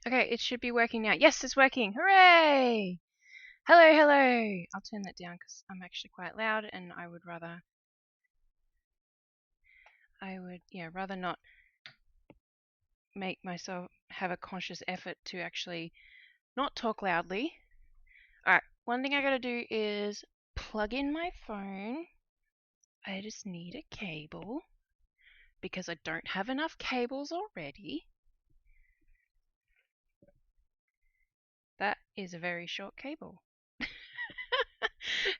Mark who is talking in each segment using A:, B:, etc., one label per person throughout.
A: Okay, it should be working now. Yes, it's working. Hooray! Hello, hello. I'll turn that down because I'm actually quite loud and I would rather not make myself have a conscious effort to actually not talk loudly. Alright, one thing I gotta do is plug in my phone. I just need a cable because I don't have enough cables already. That is a very short cable.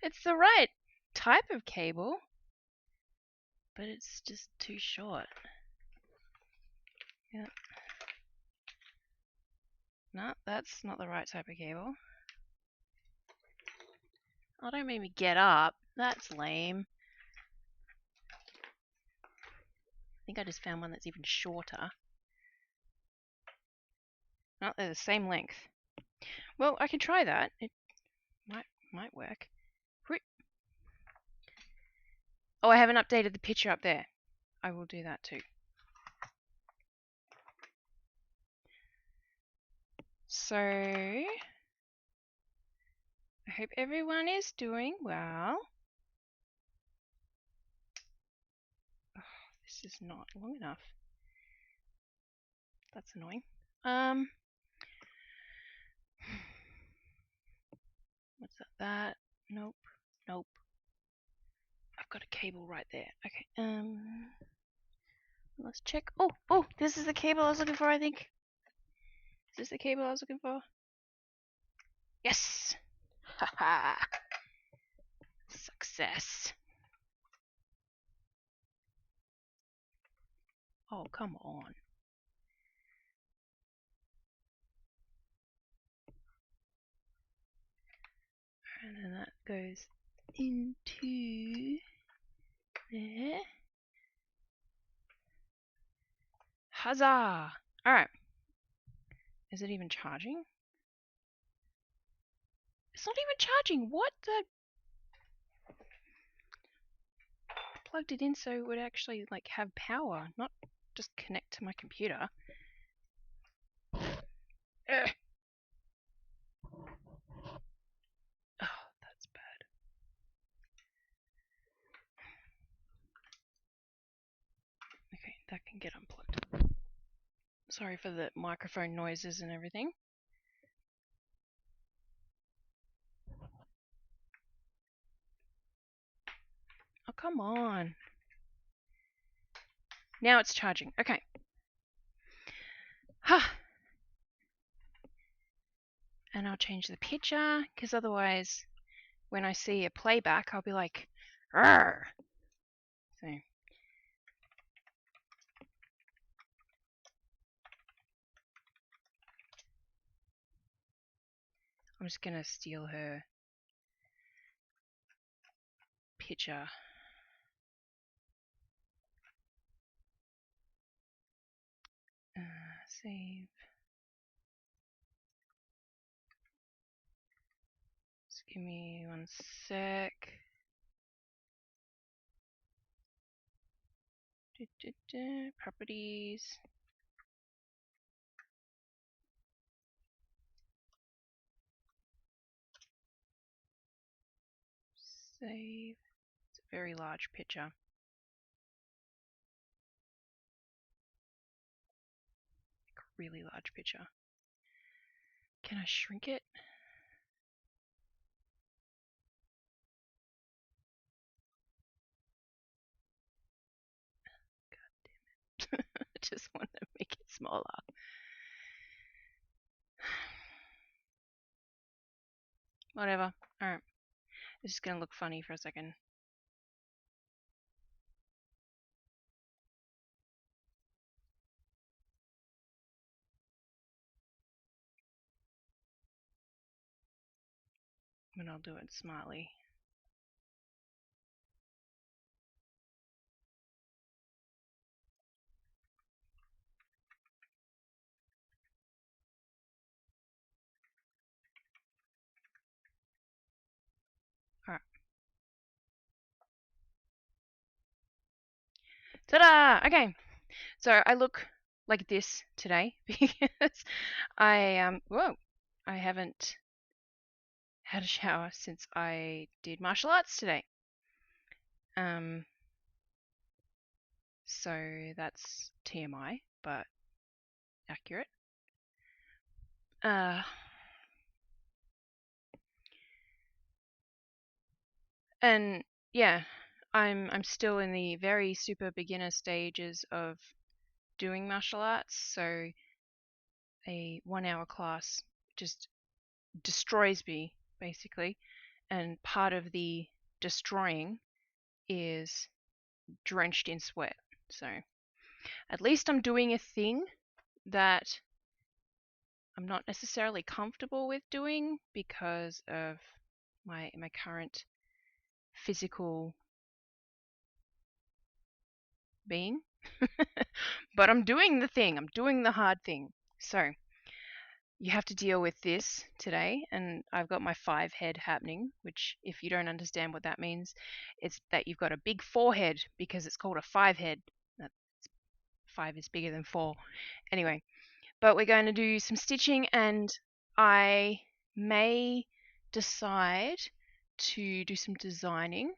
A: It's the right type of cable, but it's just too short. Yeah. No, that's not the right type of cable. Oh, don't make me get up. That's lame. I think I just found one that's even shorter. No, they're the same length. Well, I can try that. It might work. Oh, I haven't updated the picture up there. I will do that too. So, I hope everyone is doing well. Oh, this is not long enough. That's annoying. What's that? Nope. Nope. I've got a cable right there. Okay. Let's check. Oh, this is the cable I was looking for, I think. Is this the cable I was looking for? Yes! Haha! Success. Oh, come on. And then that goes into there. Huzzah! Alright. Is it even charging? It's not even charging. What the? Plugged it in so it would actually like have power, not just connect to my computer. Ugh. Oh, that's bad. Okay, that can get unplugged. Sorry for the microphone noises and everything. Oh, come on. Now it's charging. Okay. Ha! And I'll change the picture, because otherwise, when I see a playback, I'll be like, "Arr!" So. I'm just going to steal her picture. Save. Just give me 1 sec. Properties. Save. It's a very large picture. Like a really large picture. Can I shrink it? God damn it. I just want to make it smaller. Whatever. Alright. It's just gonna look funny for a second. And I'll do it smartly. Alright. Ta-da! Okay. So I look like this today because I haven't had a shower since I did martial arts today. So that's TMI, but accurate. And yeah, I'm still in the very super beginner stages of doing martial arts, so a 1 hour class just destroys me basically, and part of the destroying is drenched in sweat. So at least I'm doing a thing that I'm not necessarily comfortable with doing because of my current physical being. But I'm doing the thing. I'm doing the hard thing. So you have to deal with this today, and I've got my 5 head happening, which if you don't understand what that means, it's that you've got a big forehead because it's called a 5 head. 5 is bigger than 4. Anyway, but we're going to do some stitching, and I may decide to do some designing.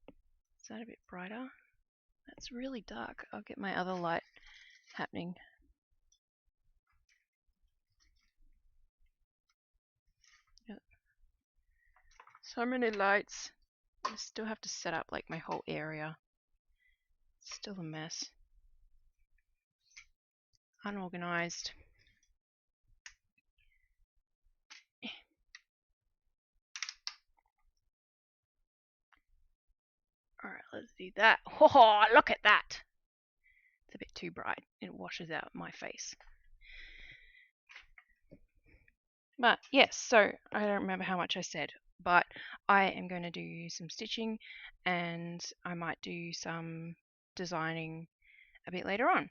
A: Is that a bit brighter? That's really dark. I'll get my other light happening. Yep. So many lights. I still have to set up like my whole area. It's still a mess. Unorganized. Alright, let's do that. Oh, look at that! It's a bit too bright. It washes out my face. But yes, so I don't remember how much I said, but I am going to do some stitching and I might do some designing a bit later on.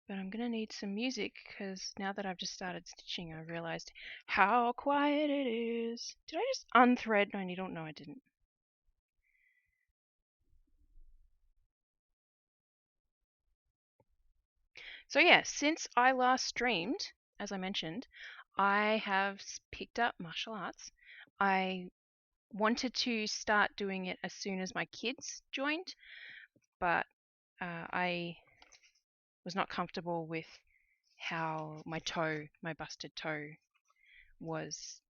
A: But I'm going to need some music because now that I've just started stitching, I realized how quiet it is. Did I just unthread my needle? No, I didn't. So yeah, since I last streamed, as I mentioned, I have picked up martial arts. I wanted to start doing it as soon as my kids joined, but I was not comfortable with how my busted toe, was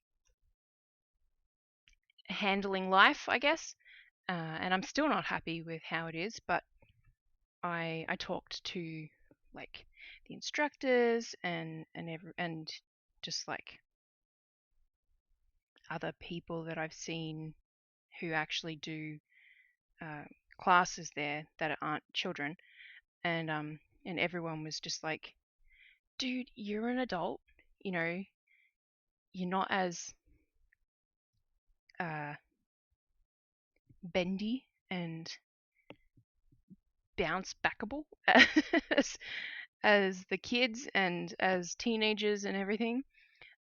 A: handling life, I guess. And I'm still not happy with how it is, but I talked to like the instructors and just like other people that I've seen who actually do classes there that aren't children, and everyone was just like, dude, you're an adult, you know, you're not as bendy and bounce backable as the kids and as teenagers and everything.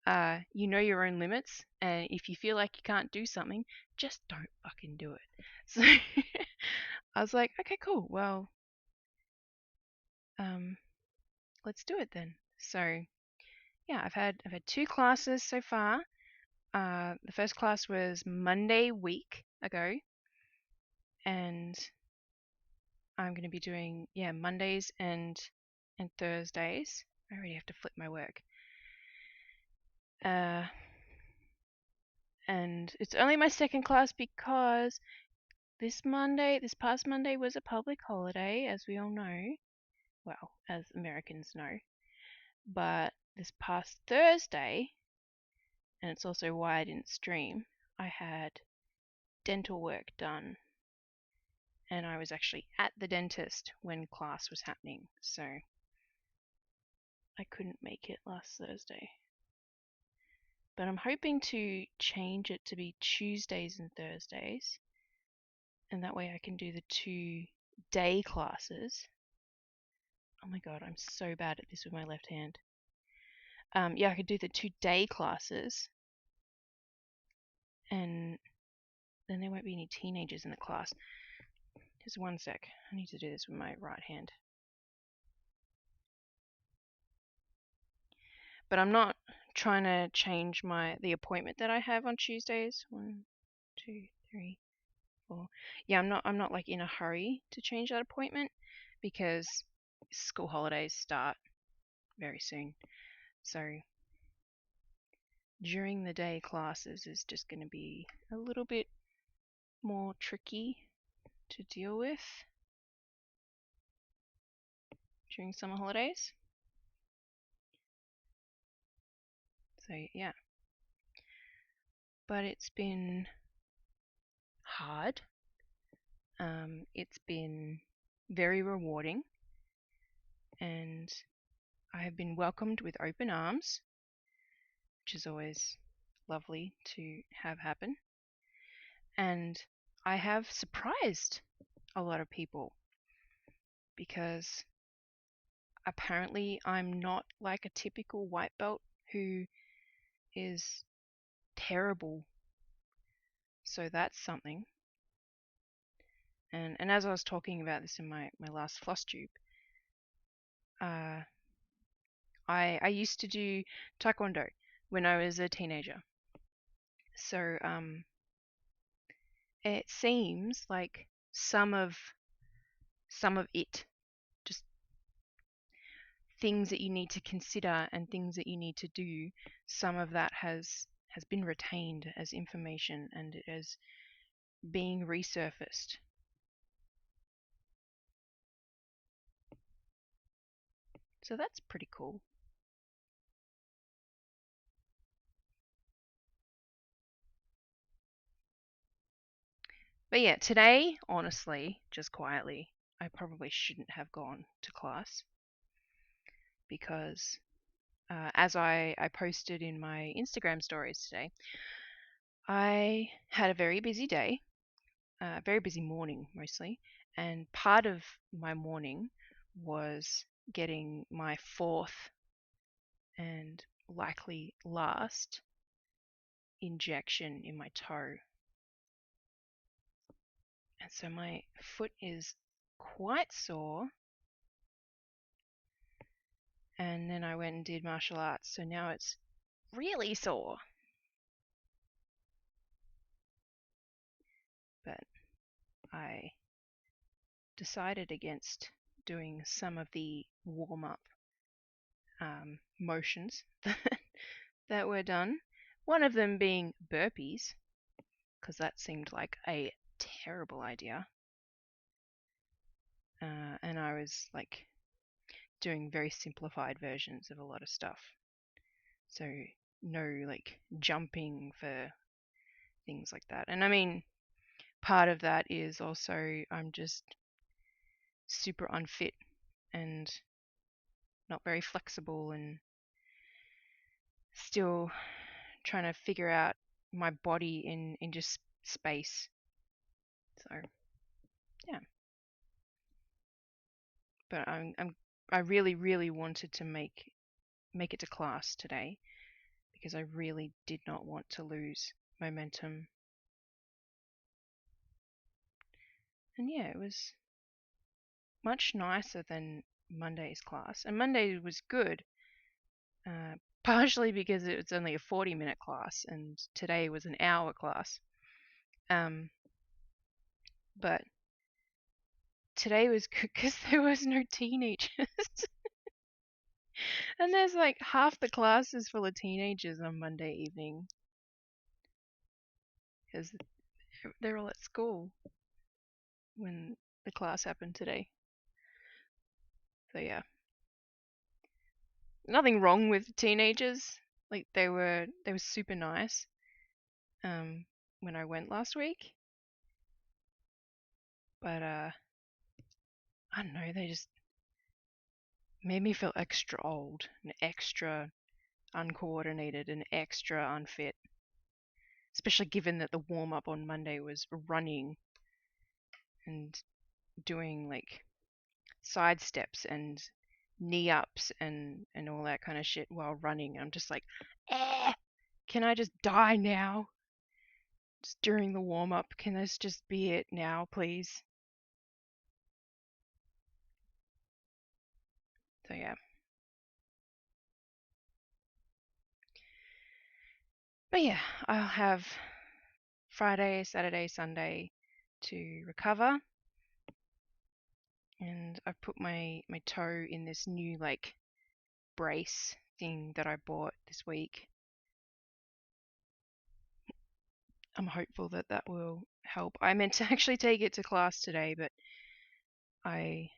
A: You know your own limits, and if you feel like you can't do something, just don't fucking do it. So I was like, okay, cool. Well, let's do it then. So yeah, I've had 2 classes so far. The first class was Monday week ago, and I'm going to be doing Mondays and Thursdays. I already have to flip my work. And it's only my second class because this past Monday was a public holiday, as we all know. Well, as Americans know. But this past Thursday, and it's also why I didn't stream, I had dental work done. And I was actually at the dentist when class was happening, so I couldn't make it last Thursday. But I'm hoping to change it to be Tuesdays and Thursdays, and that way I can do the 2 day classes. Oh my god, I'm so bad at this with my left hand. Yeah, I could do the 2 day classes, and then there won't be any teenagers in the class. Just one sec, I need to do this with my right hand. But I'm not trying to change the appointment that I have on Tuesdays. 1, 2, 3, 4. Yeah, I'm not like in a hurry to change that appointment because school holidays start very soon. So during the day classes is just going to be a little bit more tricky to deal with during summer holidays. So yeah, but it's been hard. It's been very rewarding, and I have been welcomed with open arms, which is always lovely to have happen. And I have surprised a lot of people because apparently I'm not like a typical white belt who is terrible. So that's something. And as I was talking about this in my last floss tube, I used to do taekwondo when I was a teenager. So it seems like some of it, just things that you need to consider and things that you need to do, some of that has been retained as information and it is being resurfaced. So that's pretty cool. But yeah, today, honestly, just quietly, I probably shouldn't have gone to class because as I posted in my Instagram stories today, I had a very busy day, very busy morning mostly, and part of my morning was getting my fourth and likely last injection in my toe. And so my foot is quite sore. And then I went and did martial arts, so now it's really sore. But I decided against doing some of the warm-up motions that were done. One of them being burpees, because that seemed like a terrible idea. And I was like doing very simplified versions of a lot of stuff. So no like jumping for things like that. And I mean, part of that is also I'm just super unfit and not very flexible and still trying to figure out my body in just space. So yeah. But I really wanted to make it to class today because I really did not want to lose momentum. And yeah, it was much nicer than Monday's class. And Monday was good, partially because it was only a 40-minute class and today was an hour class. But today was good because there was no teenagers. And there's like half the class is full of teenagers on Monday evening because they're all at school when the class happened today. So yeah, nothing wrong with teenagers. Like they were super nice. When I went last week, but I don't know, they just made me feel extra old and extra uncoordinated and extra unfit. Especially given that the warm up on Monday was running and doing like side steps and knee ups and all that kind of shit while running. I'm just like, can I just die now? Just during the warm up, can this just be it now, please? So yeah. But yeah, I'll have Friday, Saturday, Sunday to recover. And I've put my toe in this new like brace thing that I bought this week. I'm hopeful that that will help. I meant to actually take it to class today, but I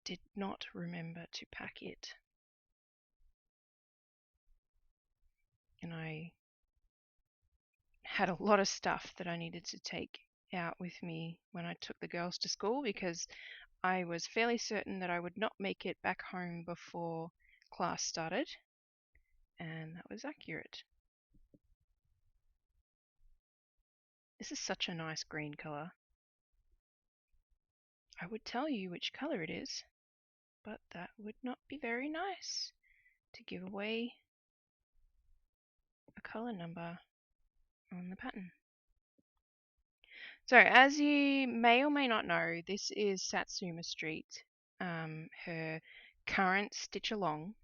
A: did not remember to pack it. And I had a lot of stuff that I needed to take out with me when I took the girls to school because I was fairly certain that I would not make it back home before class started, and that was accurate. This is such a nice green color. I would tell you which color it is, but that would not be very nice to give away a color number on the pattern. So, as you may or may not know, this is Satsuma Street, her current stitch along.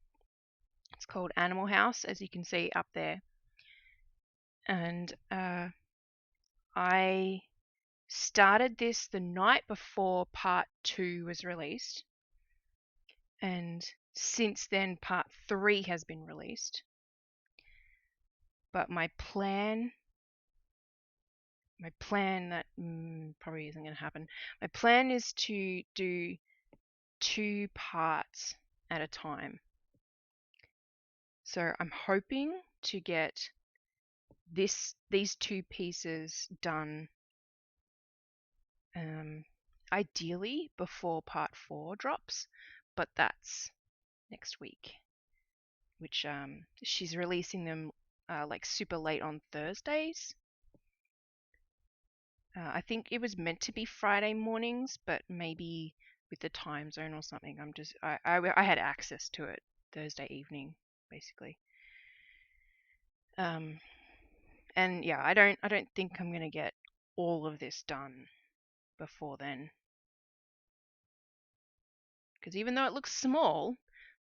A: It's called Animal House, as you can see up there. And I started this the night before part 2 was released. And since then, part 3 has been released. But my plan that probably isn't going to happen. My plan is to do 2 parts at a time. So I'm hoping to get these 2 pieces done ideally before part 4 drops, but that's next week, which she's releasing them like super late on Thursdays. I think it was meant to be Friday mornings, but maybe with the time zone or something, I had access to it Thursday evening, basically. And yeah, I don't think I'm gonna get all of this done before then, because even though it looks small,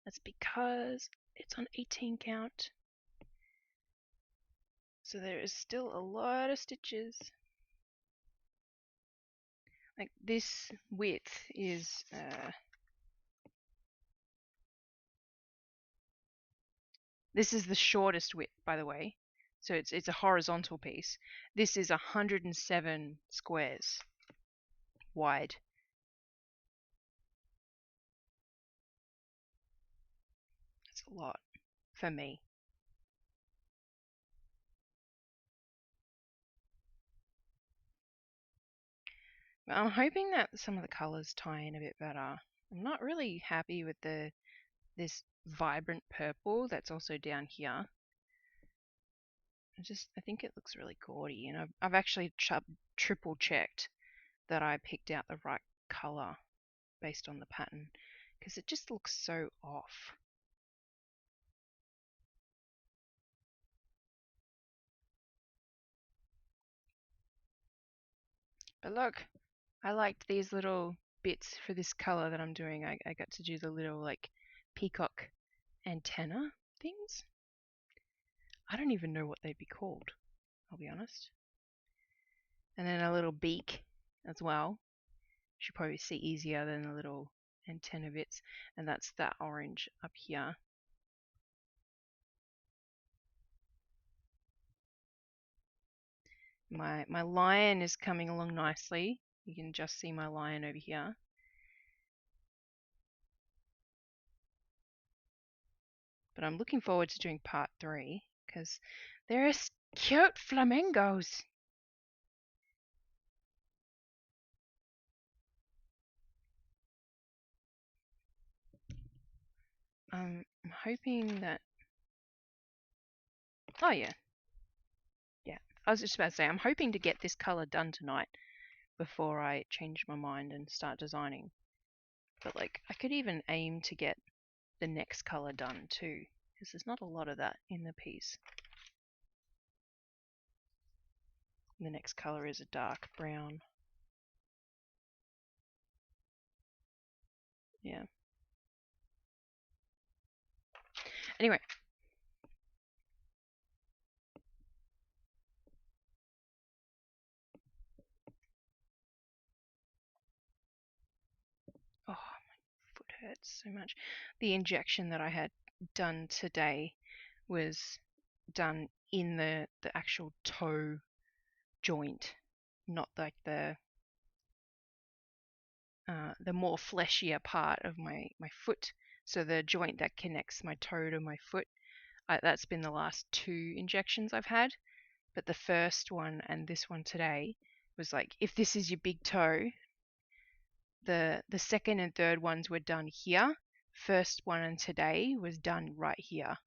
A: that's because it's on 18 count. So there is still a lot of stitches. Like this width is this is the shortest width, by the way. So it's a horizontal piece. This is 107 squares wide. That's a lot for me. But I'm hoping that some of the colors tie in a bit better. I'm not really happy with this vibrant purple that's also down here. I think it looks really gaudy, and I've actually triple checked that I picked out the right color based on the pattern, because it just looks so off. But look, I liked these little bits for this color that I'm doing. I got to do the little like peacock antenna things. I don't even know what they'd be called, I'll be honest. And then a little beak as well. Should probably see easier than the little antenna bits. And that's that orange up here. My lion is coming along nicely. You can just see my lion over here. But I'm looking forward to doing part 3 because there are cute flamingos. I'm hoping that. Oh yeah, yeah. I was just about to say I'm hoping to get this color done tonight before I change my mind and start designing. But like I could even aim to get the next color done too, because there's not a lot of that in the piece. The next color is a dark brown. Yeah. Anyway, hurts so much. The injection that I had done today was done in the actual toe joint, not like the more fleshier part of my foot. So the joint that connects my toe to my foot. That's been the last 2 injections I've had. But the first one and this one today was like, if this is your big toe, the second and third ones were done here. First one and today was done right here,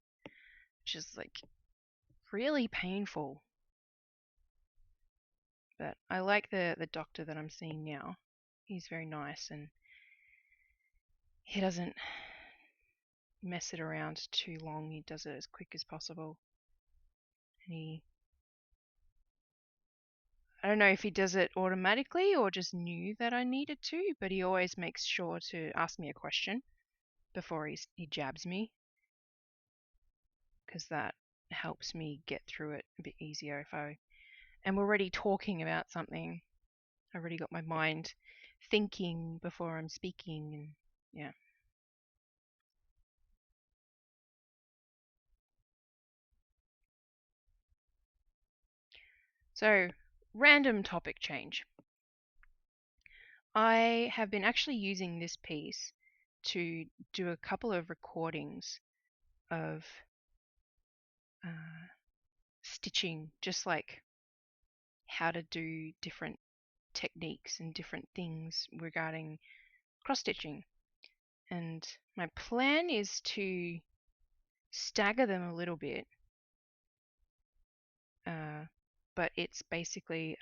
A: which is like really painful. But I like the doctor that I'm seeing now. He's very nice and he doesn't mess it around too long. He does it as quick as possible. And I don't know if he does it automatically or just knew that I needed to, but he always makes sure to ask me a question before he jabs me, because that helps me get through it a bit easier. If I am already talking about something, I already got my mind thinking before I'm speaking, and yeah. So, random topic change. I have been actually using this piece to do a couple of recordings of stitching, just like how to do different techniques and different things regarding cross stitching. And my plan is to stagger them a little bit, but it's basically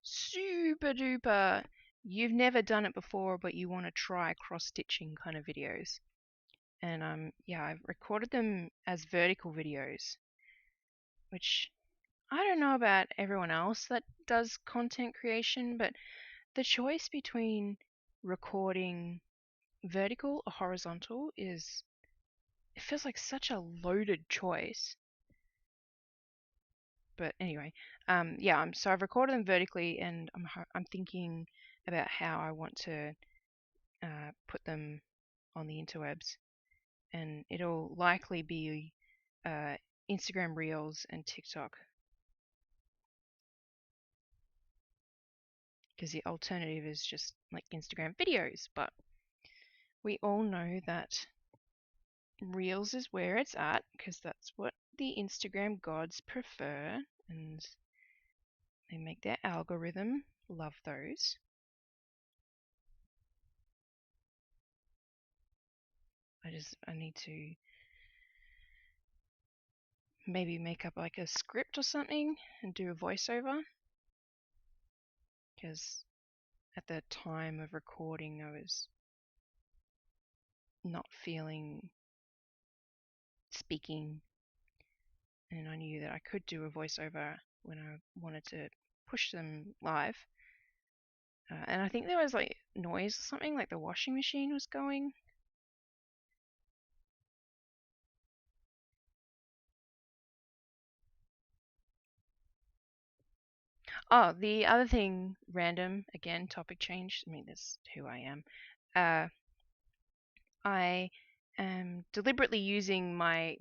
A: super duper, you've never done it before but you want to try cross stitching kind of videos. And yeah, I've recorded them as vertical videos, which I don't know about everyone else that does content creation, but the choice between recording vertical or horizontal it feels like such a loaded choice. But anyway, yeah, so I've recorded them vertically, and I'm thinking about how I want to put them on the interwebs, and it'll likely be Instagram Reels and TikTok, because the alternative is just like Instagram videos. But we all know that Reels is where it's at, because that's what the Instagram gods prefer, and they make their algorithm love those. I need to maybe make up like a script or something and do a voiceover, because at the time of recording I was not feeling speaking, and I knew that I could do a voiceover when I wanted to push them live. And I think there was like noise or something, like the washing machine was going. Oh, the other thing, random, again, topic change. I mean, that's who I am. I am deliberately using my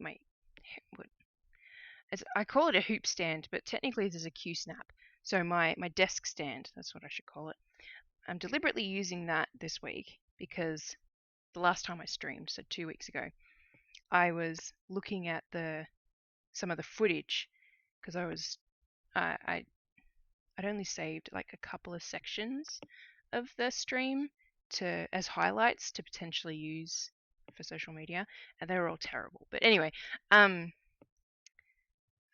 A: I call it a hoop stand, but technically this is a Q snap. So my desk stand, that's what I should call it. I'm deliberately using that this week because the last time I streamed, so 2 weeks ago, I was looking at some of the footage, because I'd only saved like a couple of sections of the stream as highlights to potentially use for social media, and they were all terrible. But anyway,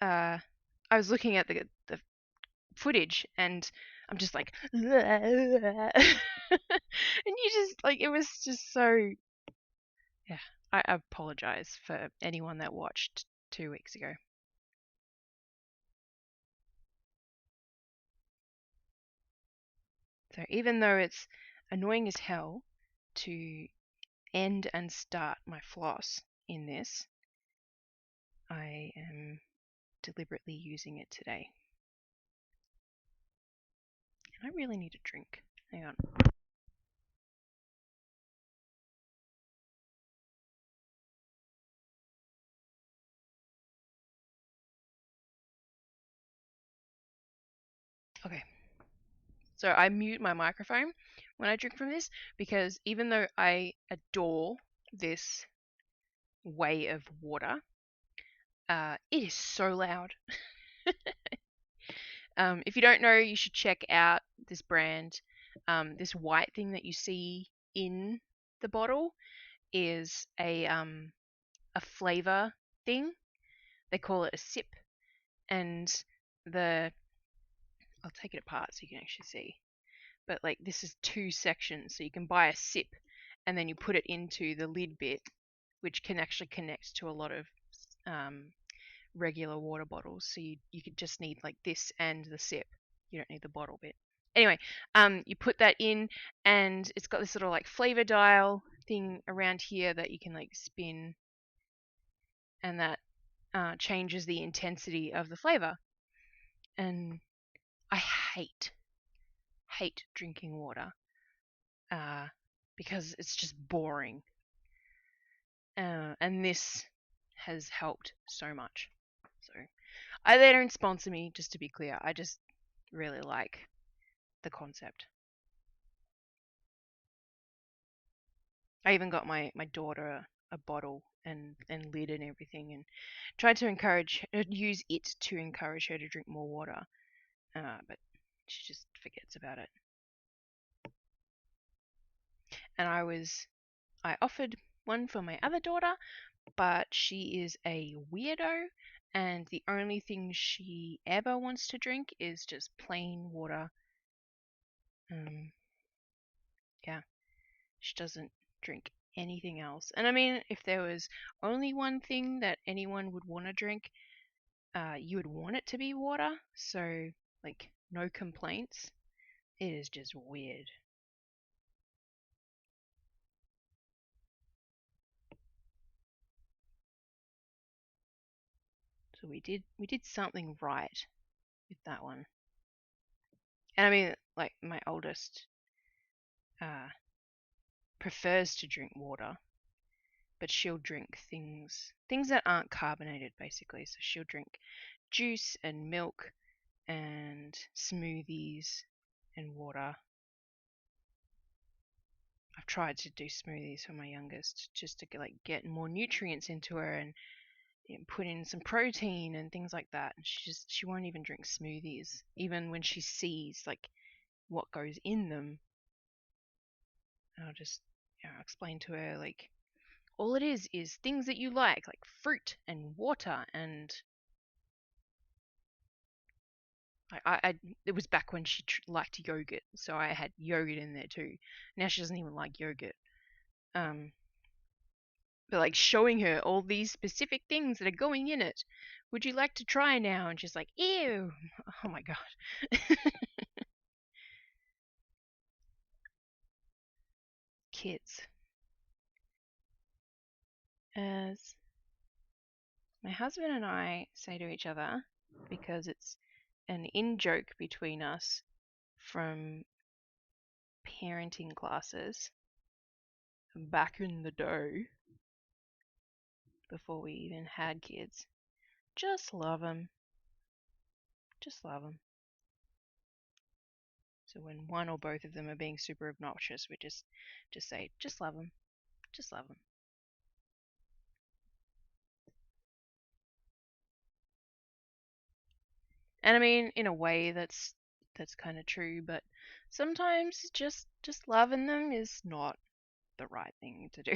A: I was looking at the footage, and I'm just like, and you just like, it was just so, yeah. I apologize for anyone that watched 2 weeks ago. So even though it's annoying as hell to end and start my floss in this, I am deliberately using it today. And I really need a drink. Hang on. Okay. So I mute my microphone when I drink from this because even though I adore this way of water, it is so loud. If you don't know, you should check out this brand. This white thing that you see in the bottle is a flavor thing. They call it a sip, and the I'll take it apart so you can actually see. But like this is two sections, so you can buy a sip, and then you put it into the lid bit, which can actually connect to a lot of regular water bottles. So you could just need like this and the sip. You don't need the bottle bit. Anyway, you put that in, and it's got this little like flavor dial thing around here that you can like spin, and that changes the intensity of the flavor. And I hate drinking water because it's just boring. And this has helped so much. So they don't sponsor me, just to be clear. I just really like the concept. I even got my daughter a bottle and lid and everything, and tried to use it to encourage her to drink more water. But she just forgets about it. And I offered one for my other daughter, but she is a weirdo, and the only thing she ever wants to drink is just plain water. Yeah, she doesn't drink anything else. And I mean, if there was only one thing that anyone would want to drink, you would want it to be water. So, like, no complaints. It is just weird. So we did something right with that one. And I mean, like, my oldest prefers to drink water, but she'll drink things that aren't carbonated, basically. So she'll drink juice and milk and smoothies and water. I've tried to do smoothies for my youngest just to get more nutrients into her, and put in some protein and things like that. And she won't even drink smoothies, even when she sees like what goes in them. And I'll just explain to her like all it is things that you like fruit and water. And it was back when she liked yogurt, so I had yogurt in there too. Now she doesn't even like yogurt. But like showing her all these specific things that are going in it. Would you like to try now? And she's like, ew. Oh my god. Kids. As my husband and I say to each other, because it's an in-joke between us from parenting classes back in the day, before we even had kids. Just love them. Just love them. So when one or both of them are being super obnoxious, we just say, just love them. Just love them. And I mean, in a way, that's kind of true, but sometimes just loving them is not the right thing to do.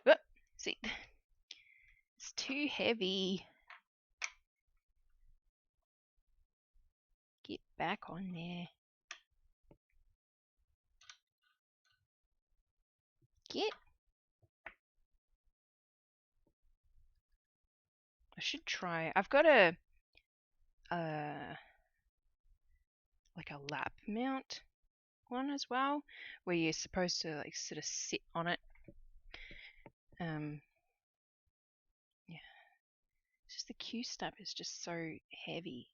A: Whoop, see, it's too heavy. Get back on there. Get. I should try. I've got a like a lap mount one as well, where you're supposed to like sort of sit on it. Yeah. It's just the Q step is just so heavy.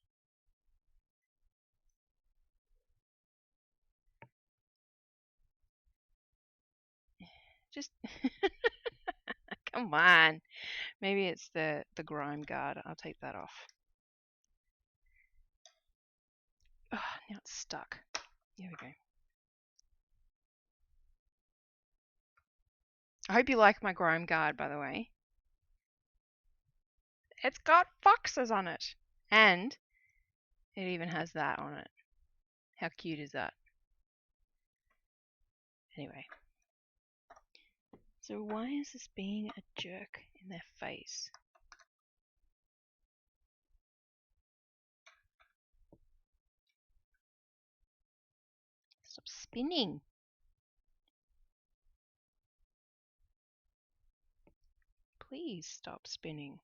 A: Just come on. Maybe it's the grime guard. I'll take that off. Oh, now it's stuck. Here we go. I hope you like my grime guard, by the way. It's got foxes on it. And it even has that on it. How cute is that? Anyway. So why is this being a jerk in their face? Stop spinning. Please stop spinning.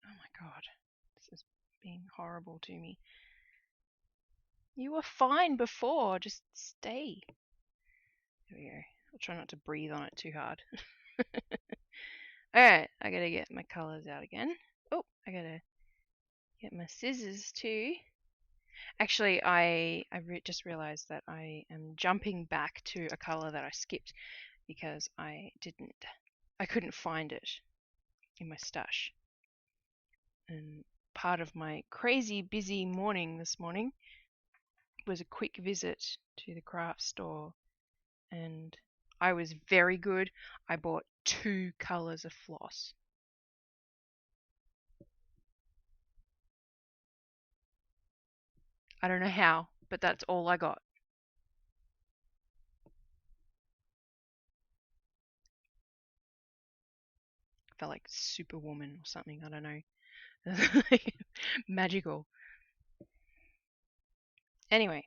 A: Oh my god. This is being horrible to me. You were fine before. Just stay. There we go. I'll try not to breathe on it too hard. Alright, I gotta get my colors out again. Oh, I gotta get my scissors too. Actually, I just realized that I am jumping back to a color that I skipped because I couldn't find it in my stash. And part of my crazy busy morning this morning was a quick visit to the craft store, and I was very good. I bought 2 colors of floss. I don't know how, but that's all I got. I felt like Superwoman or something, I don't know. Magical. Anyway,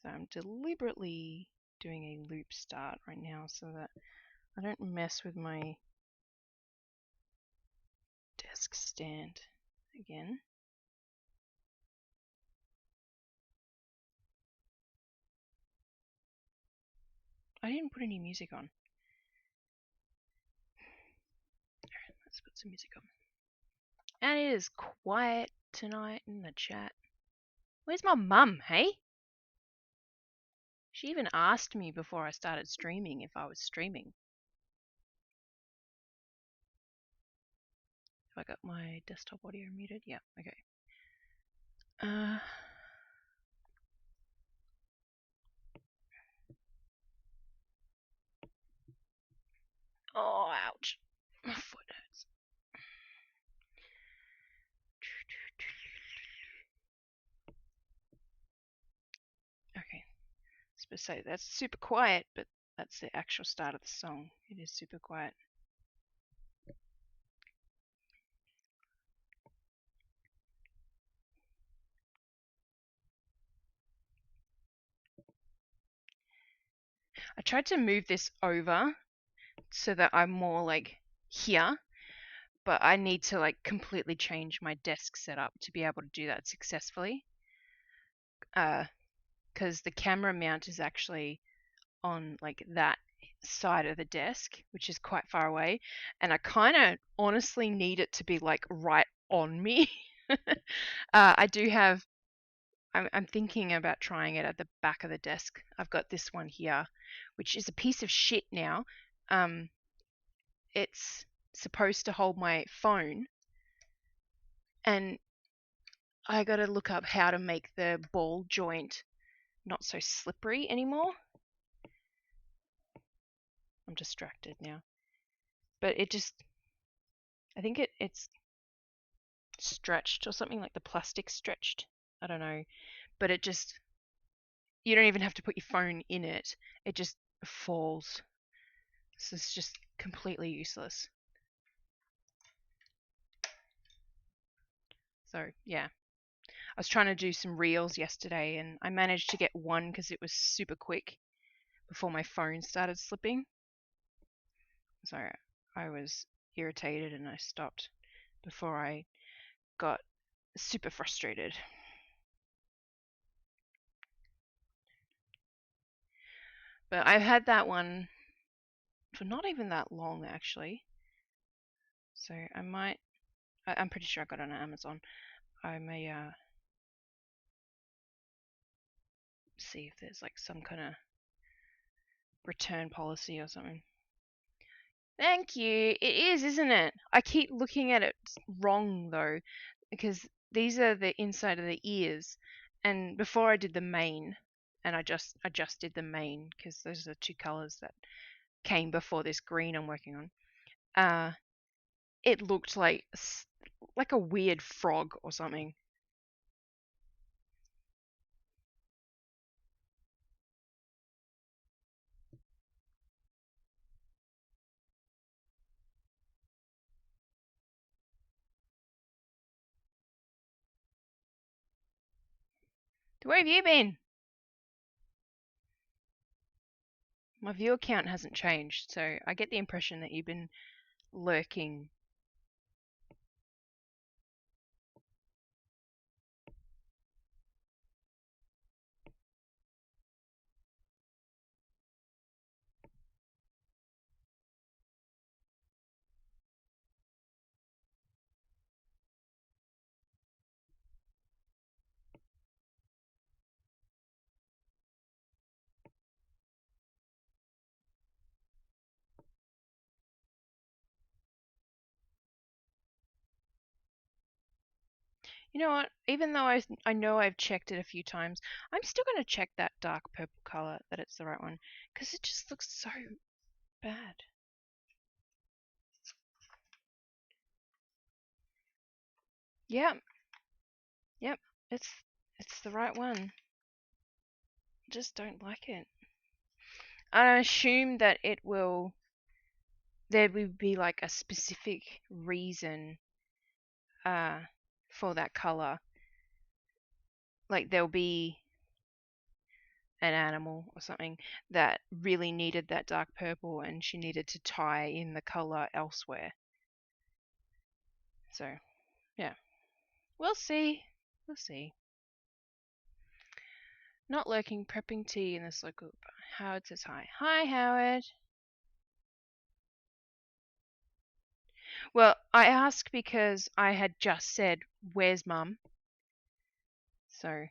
A: so I'm deliberately doing a loop start right now so that I don't mess with my desk stand again. I didn't put any music on. Alright, let's put some music on. And it is quiet tonight in the chat. Where's my mum, hey? She even asked me before I started streaming if I was streaming. Have I got my desktop audio muted? Yeah, okay. Oh, ouch. My foot hurts. Okay. So that's super quiet, but that's the actual start of the song. It is super quiet. I tried to move this over so that I'm more like here, but I need to like completely change my desk setup to be able to do that successfully. Because the camera mount is actually on like that side of the desk, which is quite far away, and I kind of honestly need it to be like right on me. I do have. I'm thinking about trying it at the back of the desk. I've got this one here, which is a piece of shit now. It's supposed to hold my phone, and I got to look up how to make the ball joint not so slippery anymore. I'm distracted now. But it just, I think it's stretched or something, like the plastic stretched. I don't know. But it just, you don't even have to put your phone in it. It just falls. This is just completely useless. So, yeah. I was trying to do some reels yesterday and I managed to get one because it was super quick before my phone started slipping. So I was irritated and I stopped before I got super frustrated. But I've had that one for not even that long actually. So I'm pretty sure I got it on Amazon. I may see if there's like some kind of return policy or something. Thank you. It is, isn't it? I keep looking at it wrong though, because these are the inside of the ears, and before I did the mane, and I just did the mane because those are the two colors that came before this green I'm working on. It looked like a weird frog or something. Where have you been? My viewer count hasn't changed, so I get the impression that you've been lurking. You know what? Even though I know I've checked it a few times, I'm still going to check that dark purple color that it's the right one because it just looks so bad. Yep, yep, it's the right one. Just don't like it. I assume that there will be like a specific reason for that color. Like there'll be an animal or something that really needed that dark purple and she needed to tie in the color elsewhere. So, yeah. We'll see. We'll see. Not lurking, prepping tea in this local. Howard says hi. Hi, Howard. Well, I asked because I had just said, "Where's Mum?" So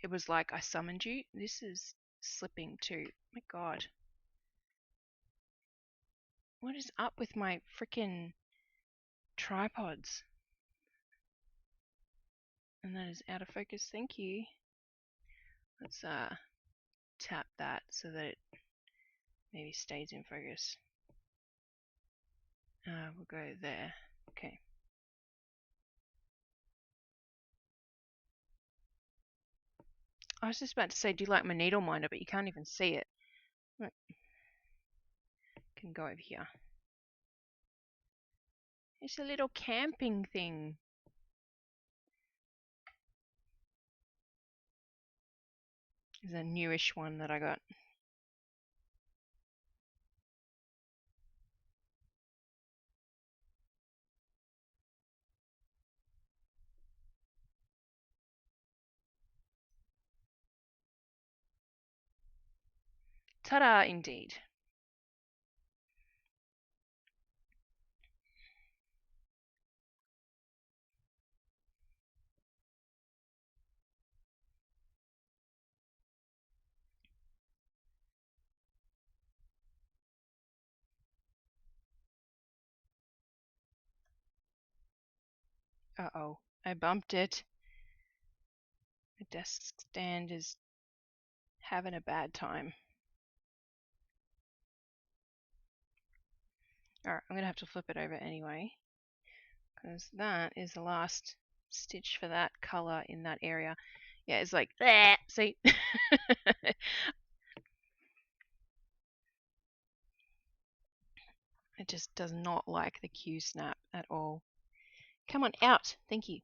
A: it was like I summoned you. This is slipping too. My God. What is up with my freaking tripods? And that is out of focus. Thank you. Let's tap that so that it maybe stays in focus. We'll go there. Okay. I was just about to say, do you like my needle minder? But you can't even see it. Right. Can go over here. It's a little camping thing. It's a newish one that I got. Ta-da, indeed. Uh-oh, I bumped it. The desk stand is having a bad time. Alright, I'm going to have to flip it over anyway, because that is the last stitch for that color in that area. Yeah, it's like, see? It just does not like the Q snap at all. Come on, out. Thank you.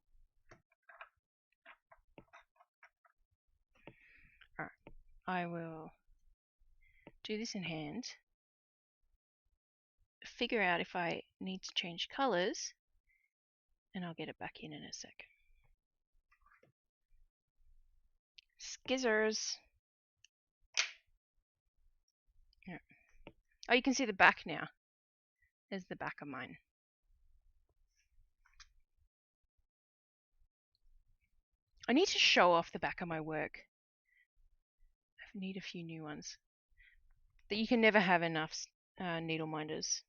A: Alright, I will do this in hand. Figure out if I need to change colors, and I'll get it back in a sec. Skizzers. Yeah. Oh, you can see the back now. There's the back of mine. I need to show off the back of my work. I need a few new ones. That you can never have enough needle minders.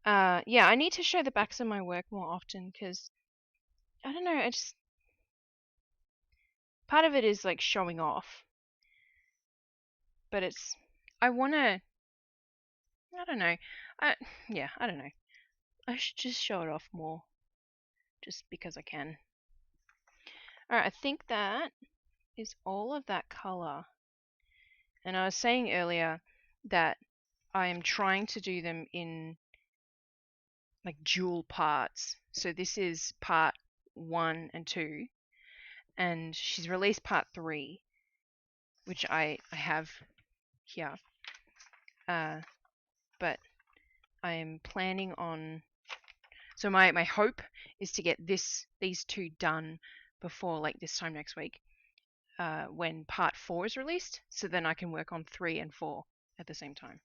A: Yeah, I need to show the backs of my work more often because I don't know, I just part of it is like showing off, but it's I want to I don't know. I don't know. I should just show it off more just because I can. All right, I think that is all of that color. And I was saying earlier that I am trying to do them in like dual parts. So this is part 1 and 2, and she's released part 3, which I have here. But I'm planning on. So my hope is to get these 2 done before like this time next week, when part 4 is released. So then I can work on 3 and 4 at the same time.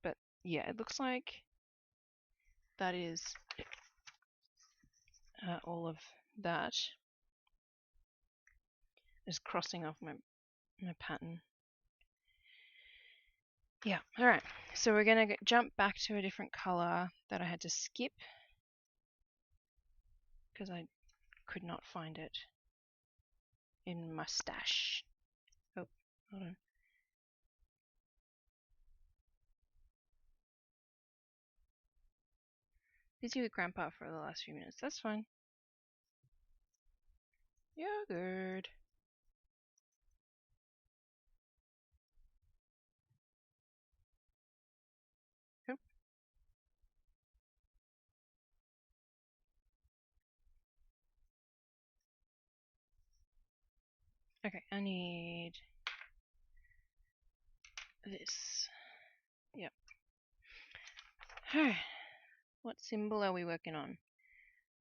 A: But yeah, it looks like that is all of that. Just crossing off my pattern. Yeah, alright. So we're going to jump back to a different color that I had to skip because I could not find it in my stash. Oh, hold on. Busy with Grandpa for the last few minutes. That's fine. Yogurt. Oh. Okay, I need this. Yep. What symbol are we working on?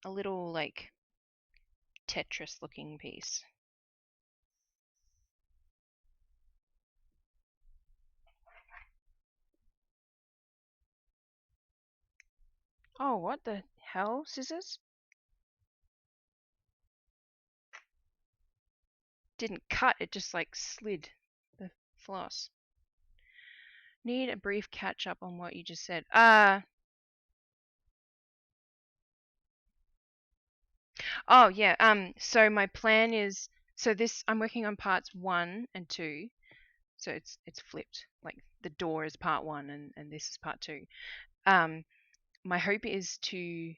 A: A little, like, Tetris looking piece. Oh, what the hell, scissors? Didn't cut, it just like slid the floss. Need a brief catch up on what you just said. Oh yeah, so my plan is, so this, I'm working on parts 1 and 2. So it's flipped. Like the door is part 1 and this is part 2. My hope is to,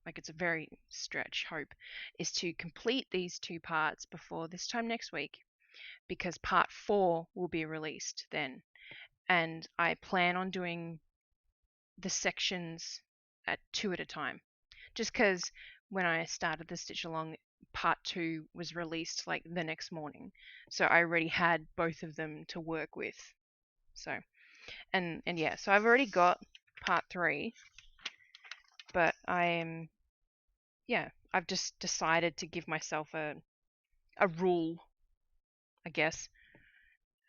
A: like, it's a very stretch hope, is to complete these 2 parts before this time next week, because part 4 will be released then. And I plan on doing the sections at 2 at a time. Just because when I started the stitch along, part 2 was released like the next morning. So I already had both of them to work with. So, and yeah, so I've already got part 3, but I've just decided to give myself a rule, I guess.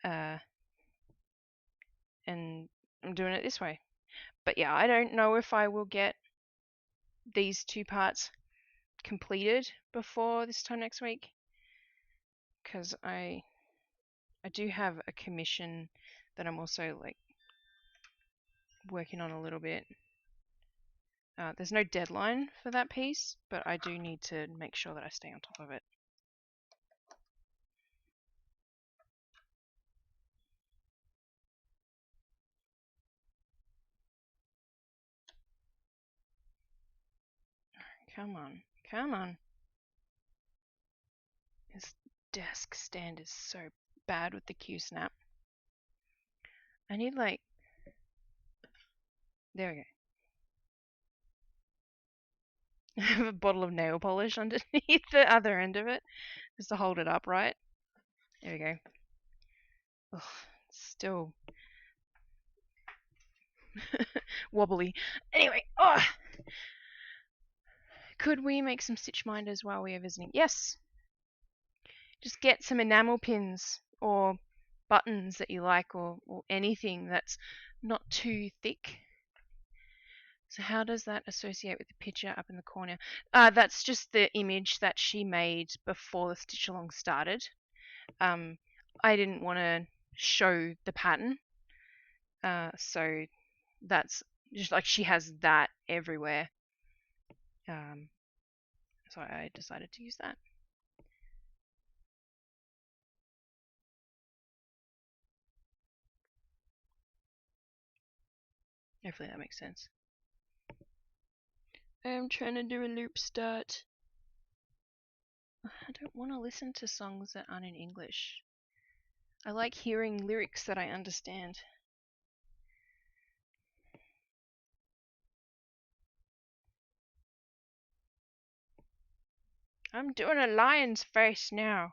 A: And I'm doing it this way. But yeah, I don't know if I will get these 2 parts completed before this time next week, because I do have a commission that I'm also like working on a little bit. There's no deadline for that piece, but I do need to make sure that I stay on top of it. Come on, come on. This desk stand is so bad with the Q-snap. I need like, there we go. I have a bottle of nail polish underneath the other end of it, just to hold it upright. There we go. Ugh, still wobbly. Anyway, could we make some stitch minders while we are visiting? Yes. Just get some enamel pins or buttons that you like, or anything that's not too thick. So how does that associate with the picture up in the corner? That's just the image that she made before the stitch along started. I didn't want to show the pattern, so that's Just like she has that everywhere. So I decided to use that. Hopefully that makes sense. I'm trying to do a loop start. I don't want to listen to songs that aren't in English. I like hearing lyrics that I understand. I'm doing a lion's face now.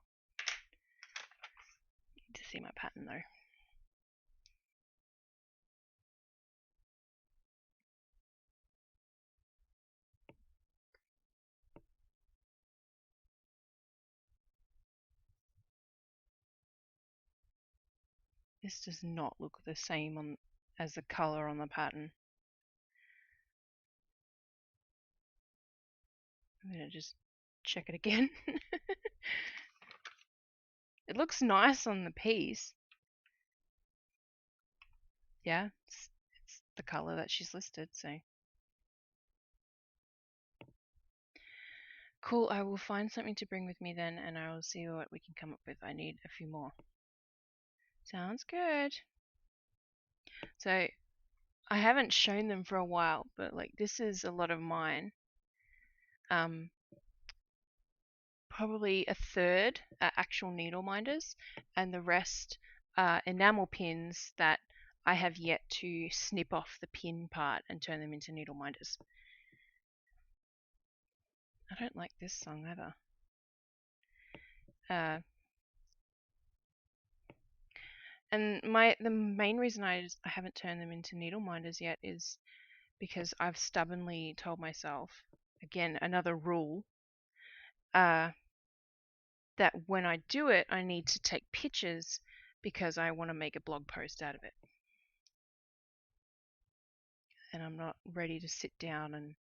A: Need to see my pattern though. This does not look the same as the color on the pattern. I'm gonna just check it again. It looks nice on the piece. Yeah, it's the color that she's listed, so. Cool, I will find something to bring with me then, and I will see what we can come up with. I need a few more. Sounds good. So, I haven't shown them for a while, but like this is a lot of mine. Probably a third are actual needle minders, and the rest are enamel pins that I have yet to snip off the pin part and turn them into needle minders. I don't like this song either. And the main reason I haven't turned them into needle minders yet is because I've stubbornly told myself, again, another rule, that when I do it, I need to take pictures because I want to make a blog post out of it. And I'm not ready to sit down and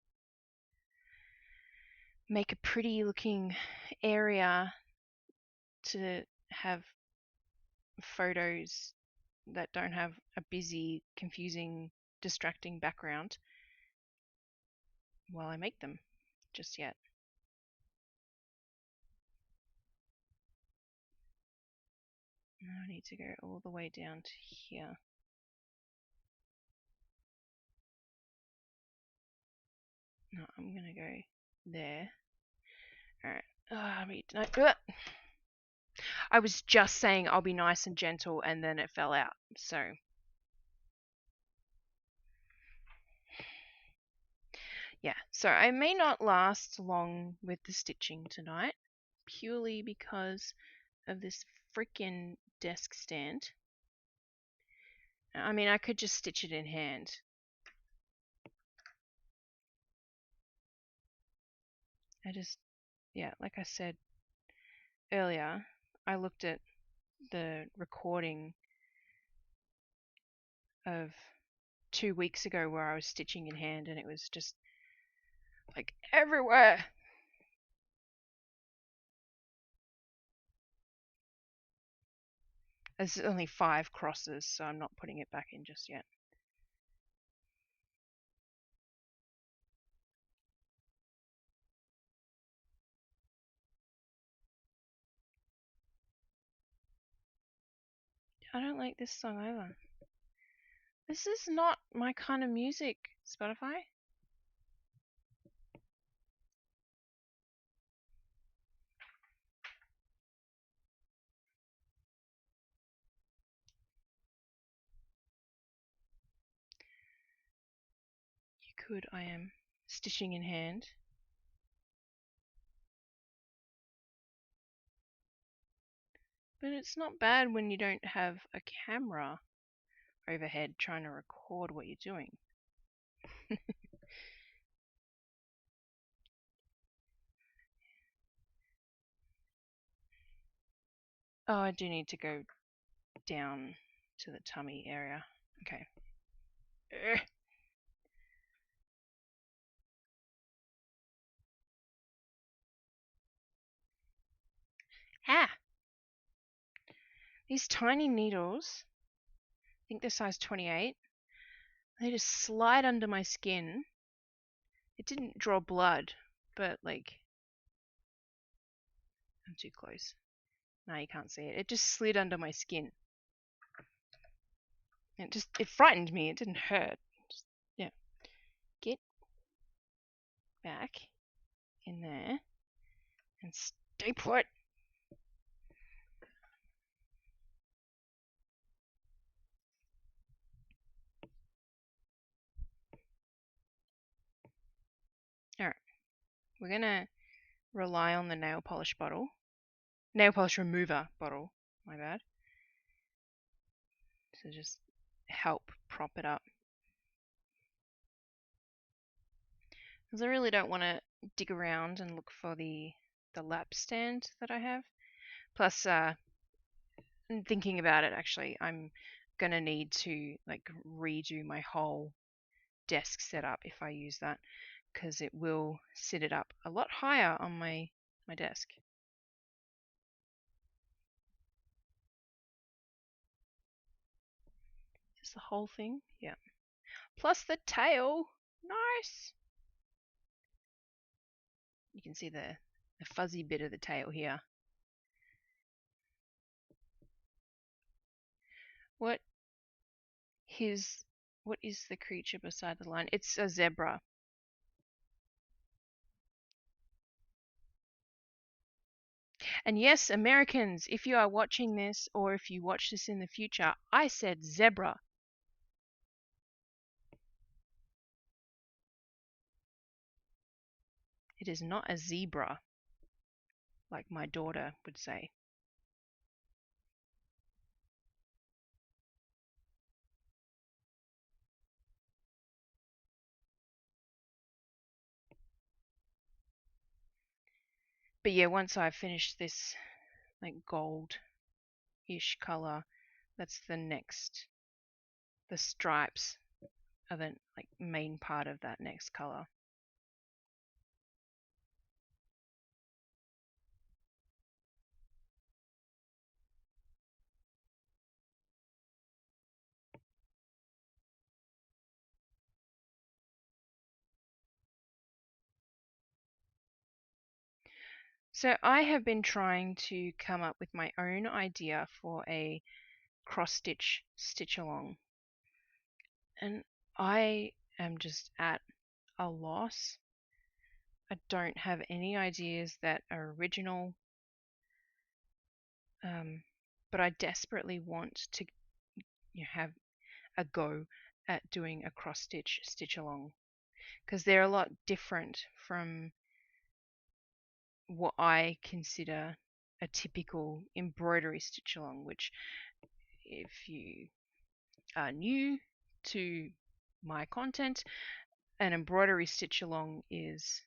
A: make a pretty looking area to have photos that don't have a busy, confusing, distracting background while I make them just yet. Now I need to go all the way down to here. No, I'm gonna go there. Alright. I was just saying I'll be nice and gentle and then it fell out. So yeah, so I may not last long with the stitching tonight, purely because of this freaking desk stand. I mean, I could just stitch it in hand. Yeah, like I said earlier, I looked at the recording of 2 weeks ago where I was stitching in hand and it was just like everywhere. There's only 5 crosses, so I'm not putting it back in just yet. I don't like this song either. This is not my kind of music, Spotify. You could, I am stitching in hand. But it's not bad when you don't have a camera overhead trying to record what you're doing. Oh, I do need to go down to the tummy area. Okay. Ah! These tiny needles, I think they're size 28. they just slide under my skin. It didn't draw blood, but like, I'm too close. Now you can't see it. It just slid under my skin. It frightened me. It didn't hurt. Just, yeah. Get back in there and stay put. Alright. We're gonna rely on the nail polish bottle. Nail polish remover bottle. My bad. So just help prop it up. Because I really don't want to dig around and look for the lap stand that I have. Plus, thinking about it, actually, I'm gonna need to like redo my whole desk setup if I use that, because it will sit it up a lot higher on my desk. Is the whole thing? Yeah. Plus the tail. Nice. You can see the fuzzy bit of the tail here. What is the creature beside the line? It's a zebra. And yes, Americans, if you are watching this or if you watch this in the future, I said zebra. It is not a zebra, like my daughter would say. But yeah, once I've finished this like gold-ish color, that's the stripes are the like main part of that next color. So I have been trying to come up with my own idea for a cross-stitch stitch-along. And I am just at a loss. I don't have any ideas that are original. But I desperately want to have a go at doing a cross-stitch stitch-along, because they're a lot different from what I consider a typical embroidery stitch along, which if you are new to my content, an embroidery stitch along is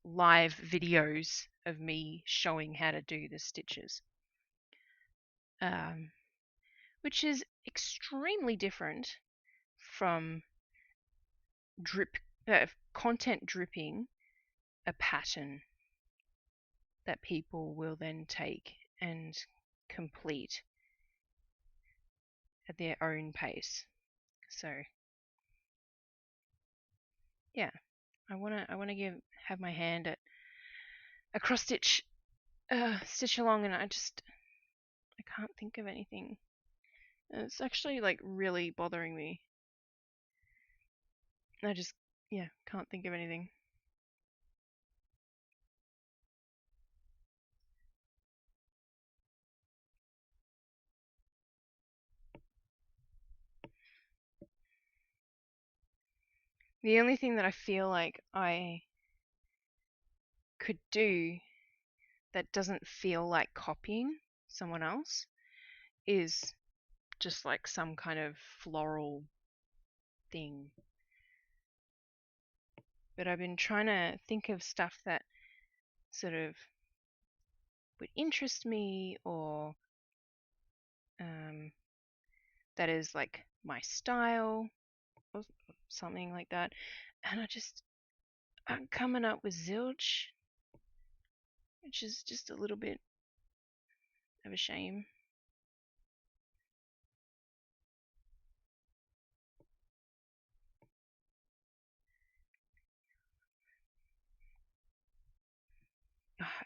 A: live videos of me showing how to do the stitches, which is extremely different from content dripping a pattern that people will then take and complete at their own pace. So yeah, I wanna have my hand at a cross stitch stitch along, and I can't think of anything. And it's actually like really bothering me. I just can't think of anything. The only thing that I feel like I could do that doesn't feel like copying someone else is just like some kind of floral thing. But I've been trying to think of stuff that sort of would interest me, or that is like my style or something like that. And I'm coming up with zilch, which is just a little bit of a shame.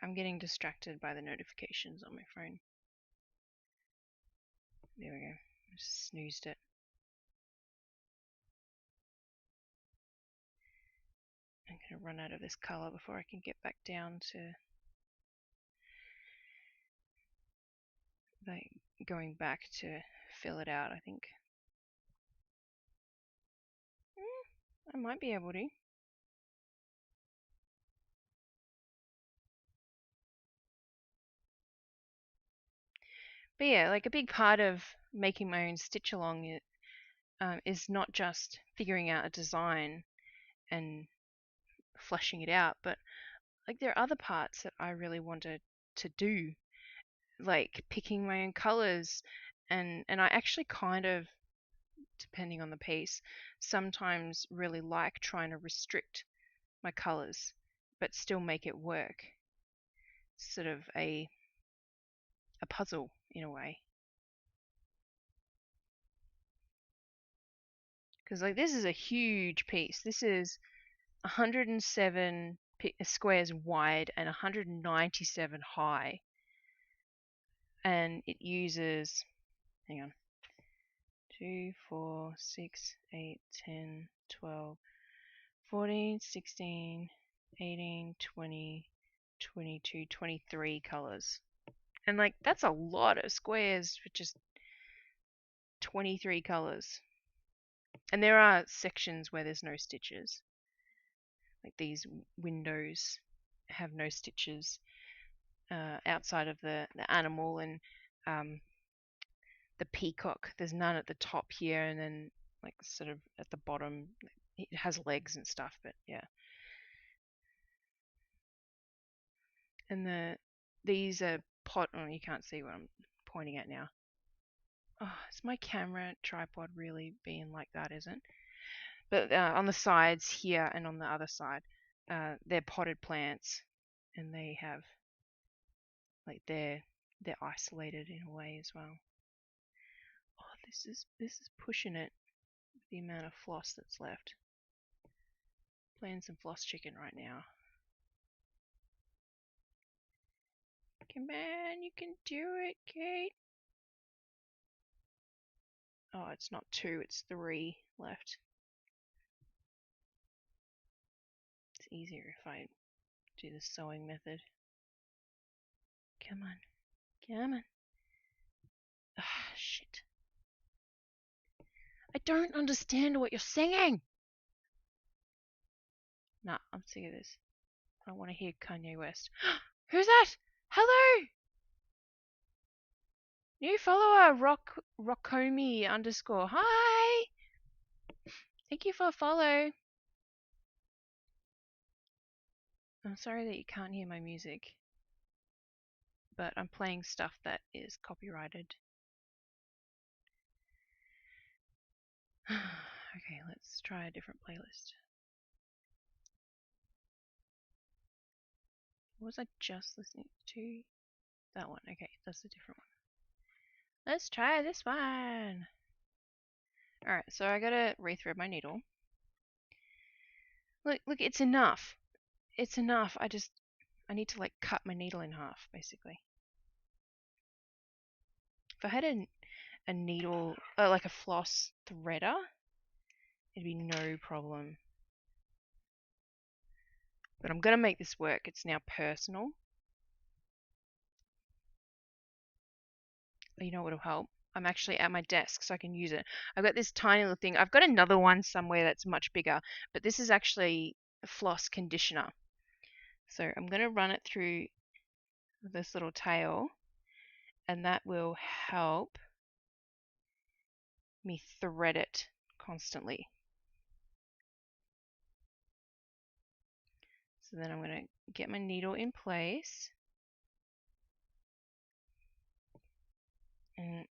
A: I'm getting distracted by the notifications on my phone. There we go. I just snoozed it. I'm going to run out of this color before I can get back down to like going back to fill it out, I think. I might be able to. But yeah, like a big part of making my own stitch along is not just figuring out a design and fleshing it out, but like there are other parts that I really wanted to do, like picking my own colors, and I actually kind of, depending on the piece, sometimes really like trying to restrict my colors but still make it work. Sort of a puzzle in a way. Because like this is a huge piece. This is 107 squares wide and 197 high. And it uses, hang on, 2, 4, 6, 8, 10, 12, 14, 16, 18, 20, 22, 23 colors. And like that's a lot of squares for just 23 colors. And there are sections where there's no stitches. Like these windows have no stitches outside of the animal and the peacock. There's none at the top here, and then like sort of at the bottom it has legs and stuff, but yeah. And these are oh, you can't see what I'm pointing at now. Oh, is my camera tripod really being like that, isn't? But on the sides here and on the other side, they're potted plants, and they have like they're isolated in a way as well. Oh, this is pushing it. The amount of floss that's left. Playing some floss chicken right now. Come on, you can do it, Kate. Oh, it's not 2, it's 3 left. It's easier if I do the sewing method. Come on. Come on. Ah, shit. I don't understand what you're singing. Nah, I'm sick of this. I don't want to hear Kanye West. Who's that? Hello! New follower, Rockomi _ Hi! Thank you for a follow. I'm sorry that you can't hear my music, but I'm playing stuff that is copyrighted. Okay, let's try a different playlist. What was I just listening to? That one. Okay, that's a different one. Let's try this one. Alright, so I gotta rethread my needle. Look, it's enough. It's enough. I need to like cut my needle in half, basically. If I had a needle, like a floss threader, it'd be no problem. But I'm gonna make this work. It's now personal. You know what'll help? I'm actually at my desk so I can use it. I've got this tiny little thing. I've got another one somewhere that's much bigger, but this is actually a floss conditioner. So I'm going to run it through this little tail, and that will help me thread it constantly. So then I'm going to get my needle in place. And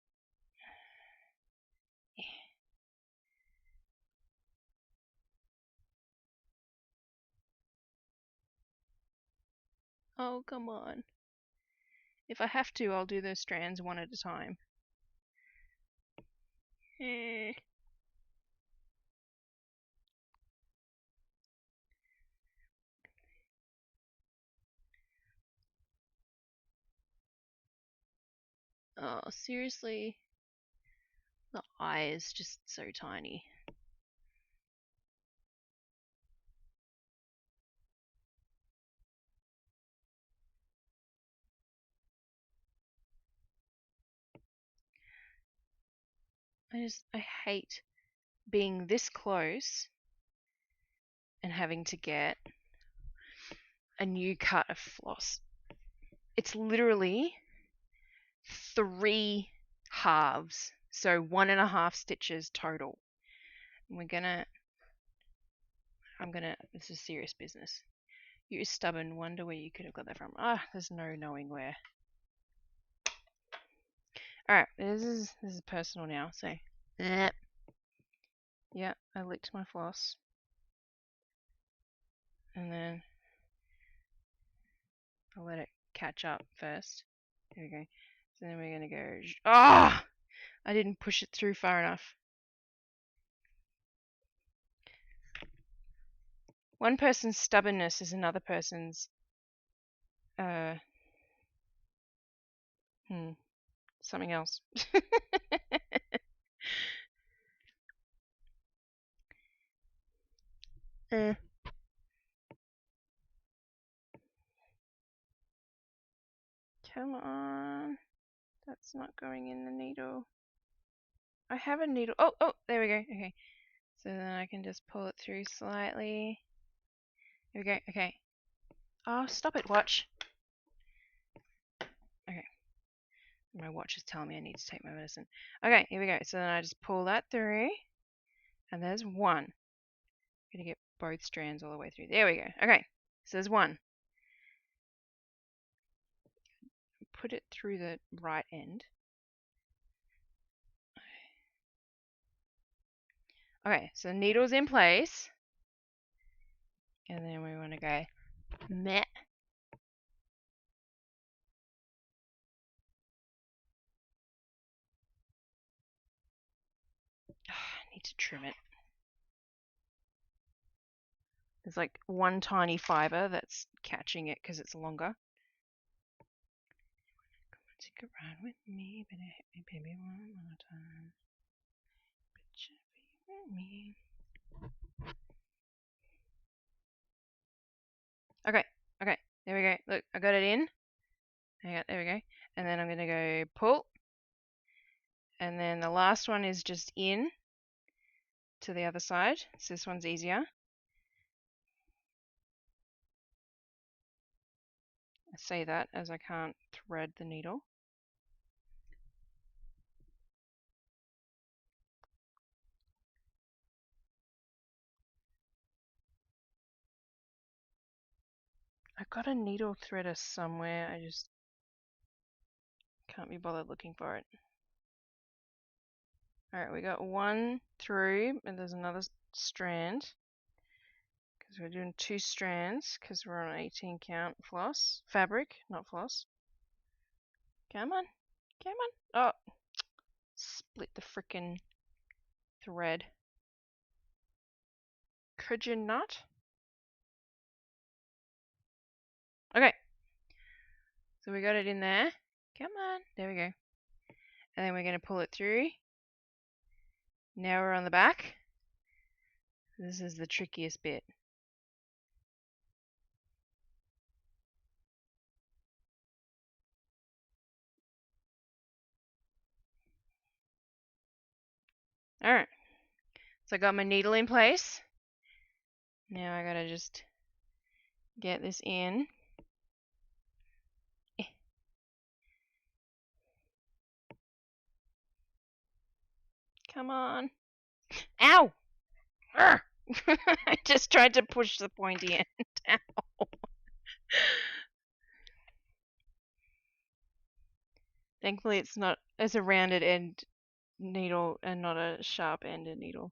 A: oh, come on. If I have to, I'll do those strands one at a time. Oh, seriously? The eye is just so tiny. I hate being this close and having to get a new cut of floss. It's literally 3 halves, so 1.5 stitches total. This is serious business. You stubborn, wonder where you could have got that from. There's no knowing where. Alright, this is personal now, so. Yeah, I licked my floss. And then I'll let it catch up first. There we go. So then we're gonna go. I didn't push it through far enough. One person's stubbornness is another person's something else. Come on. That's not going in the needle. I have a needle. Oh, there we go. Okay. So then I can just pull it through slightly. There we go. Okay. Oh, stop it, watch. Okay. My watch is telling me I need to take my medicine. Okay, here we go. So then I just pull that through. And there's one. I'm going to get both strands all the way through. There we go. Okay. So there's one. Put it through the right end. Okay, so the needle's in place. And then we want to go meh. I need to trim it. There's like one tiny fiber that's catching it because it's longer. Take a ride with me, but hit me, baby, one more time. But you be me. Okay, there we go. Look, I got it in. There we go. And then I'm going to go pull. And then the last one is just in to the other side. So this one's easier. I say that as I can't thread the needle. I've got a needle threader somewhere. I just can't be bothered looking for it. Alright, we got one through, and there's another strand. Because we're doing 2 strands, because we're on 18 count floss. Fabric, not floss. Come on. Oh, split the frickin' thread. Could you not? Okay. So we got it in there. Come on. There we go. And then we're going to pull it through. Now we're on the back. This is the trickiest bit. Alright. So I got my needle in place. Now I gotta just get this in. Come on. Ow! I just tried to push the pointy end down. Thankfully it's a rounded end needle and not a sharp ended needle.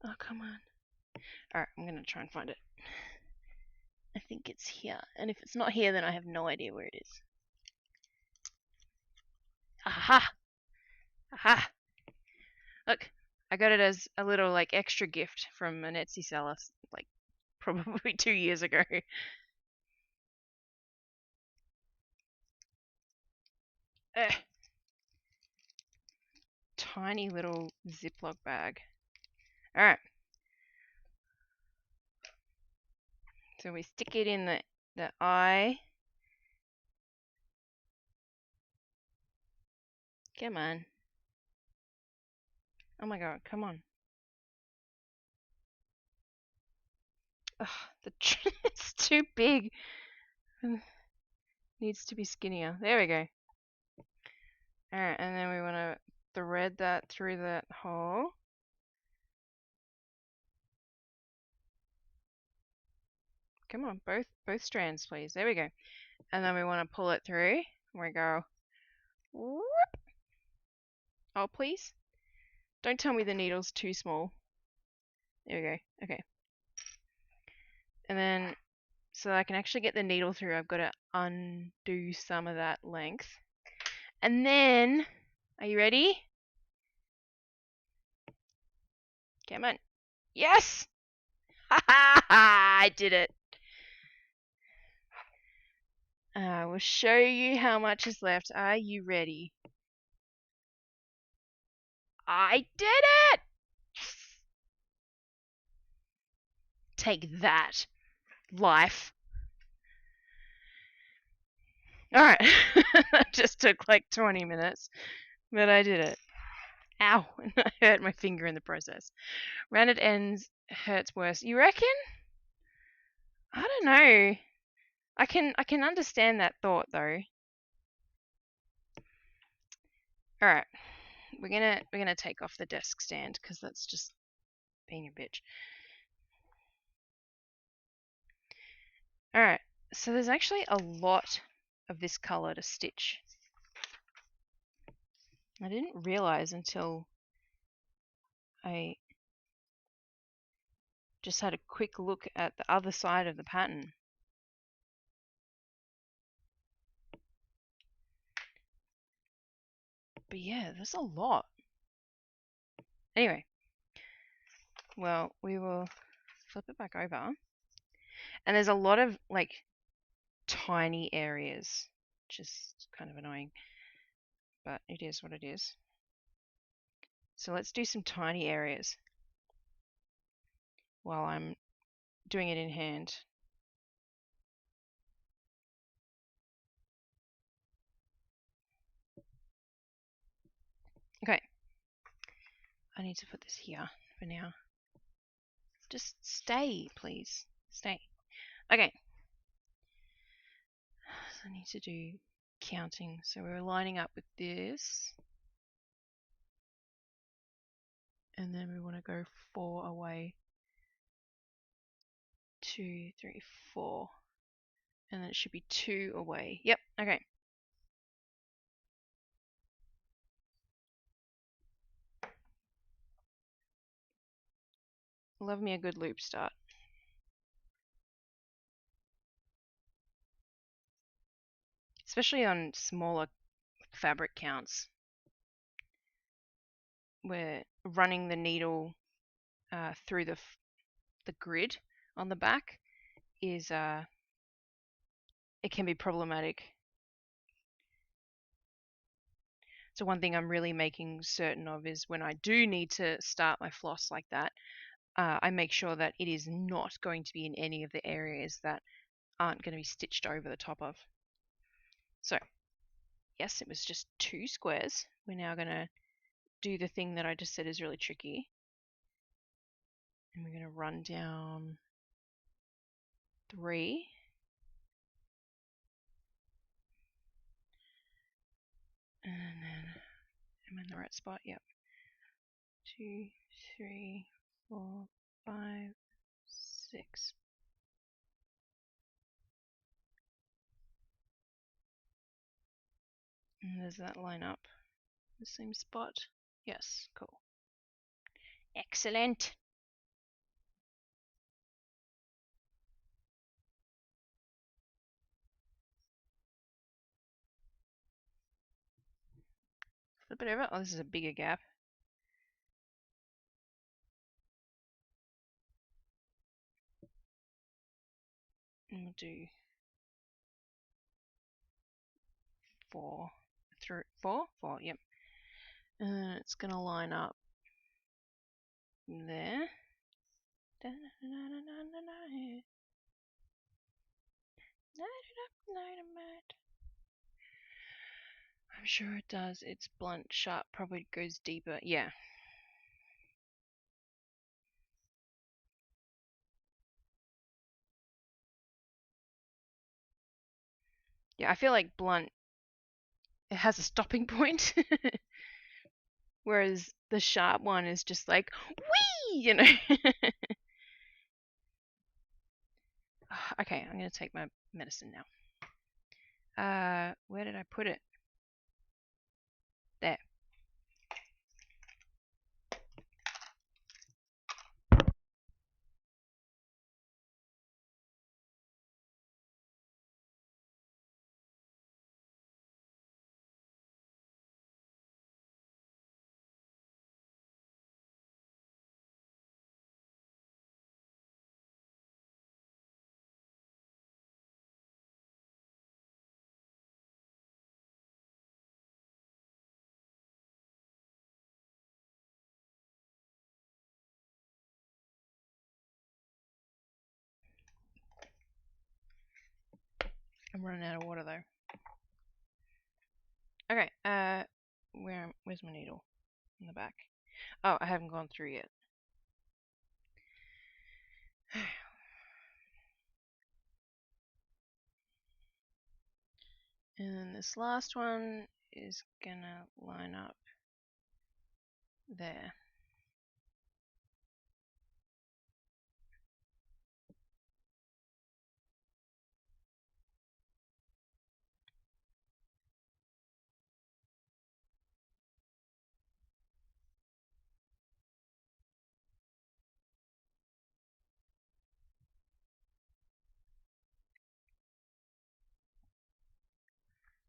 A: Oh, come on. Alright, I'm gonna try and find it. I think it's here. And if it's not here, then I have no idea where it is. Aha! Look, I got it as a little like extra gift from an Etsy seller like probably 2 years ago. Tiny little Ziploc bag. Alright. So we stick it in the eye. Come on. Oh my god, come on. Ugh, it's too big. Needs to be skinnier. There we go. Alright, and then we want to thread that through that hole. Come on, both strands, please. There we go. And then we want to pull it through. We go. Whoop. Oh, please. Don't tell me the needle's too small. There we go. Okay. And then, so I can actually get the needle through, I've got to undo some of that length. And then, are you ready? Come on. Yes! Ha ha ha! I did it. I will show you how much is left. Are you ready? I did it! Take that, life. Alright. That just took like 20 minutes, but I did it. Ow! I hurt my finger in the process. Rounded ends hurts worse. You reckon? I don't know. I can understand that thought though. Alright. We're gonna take off the desk stand because that's just being a bitch. Alright, so there's actually a lot of this colour to stitch. I didn't realise until I just had a quick look at the other side of the pattern. But yeah, there's a lot. Anyway, well, we will flip it back over. And there's a lot of like tiny areas, which is kind of annoying, but it is what it is. So let's do some tiny areas while I'm doing it in hand. Okay, I need to put this here for now. Just stay, please. Stay. Okay. So I need to do counting. So we're lining up with this. And then we want to go 4 away. 2, 3, 4. And then it should be 2 away. Yep, okay. Love me a good loop start. Especially on smaller fabric counts. We're running the needle through the grid on the back is it can be problematic. So one thing I'm really making certain of is when I do need to start my floss like that, I make sure that it is not going to be in any of the areas that aren't going to be stitched over the top of. So yes, it was just 2 squares. We're now going to do the thing that I just said is really tricky. And we're going to run down 3. And then, am I in the right spot? Yep. 2, 3, 4, 5, 6. And does that line up the same spot? Yes, cool. Excellent. Flip it over. Oh, this is a bigger gap. And we'll do 4 through 4, yep. And it's going to line up there. I'm sure it does. It's blunt, sharp, probably goes deeper. Yeah. Yeah, I feel like blunt, it has a stopping point. Whereas the sharp one is just like, whee, you know. Okay, I'm going to take my medicine now. Where did I put it? There. I'm running out of water though. Okay, where's my needle? In the back. Oh, I haven't gone through yet. And then this last one is gonna line up there.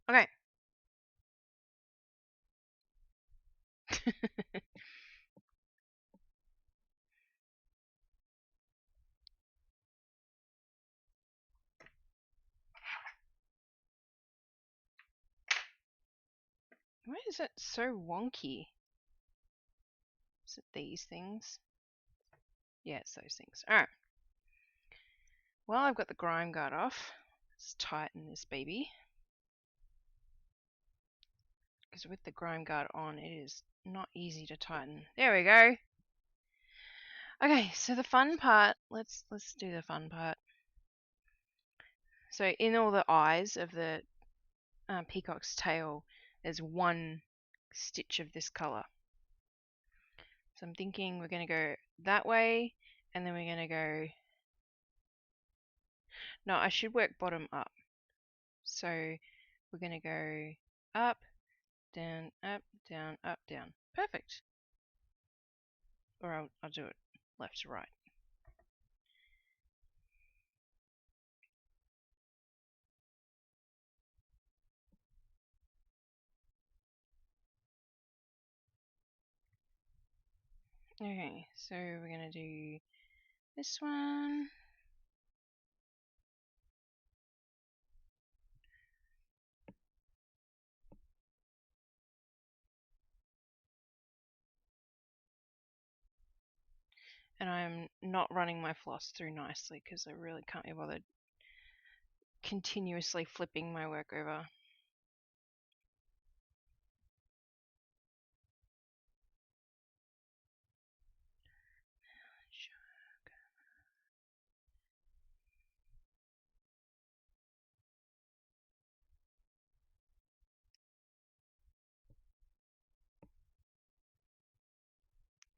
A: Okay. Why is it so wonky? Is it these things? Yeah, it's those things. Alright. Well, I've got the grime guard off. Let's tighten this baby. Because with the grime guard on, it is not easy to tighten. There we go. Okay, so the fun part, let's do the fun part. So in all the eyes of the peacock's tail, there's one stitch of this color. So I'm thinking we're going to go that way, and then we're going to go... No, I should work bottom up. So we're going to go up, down, up, down, up, down. Perfect. Or I'll do it left to right. Okay, so we're going to do this one. And I'm not running my floss through nicely because I really can't be bothered continuously flipping my work over.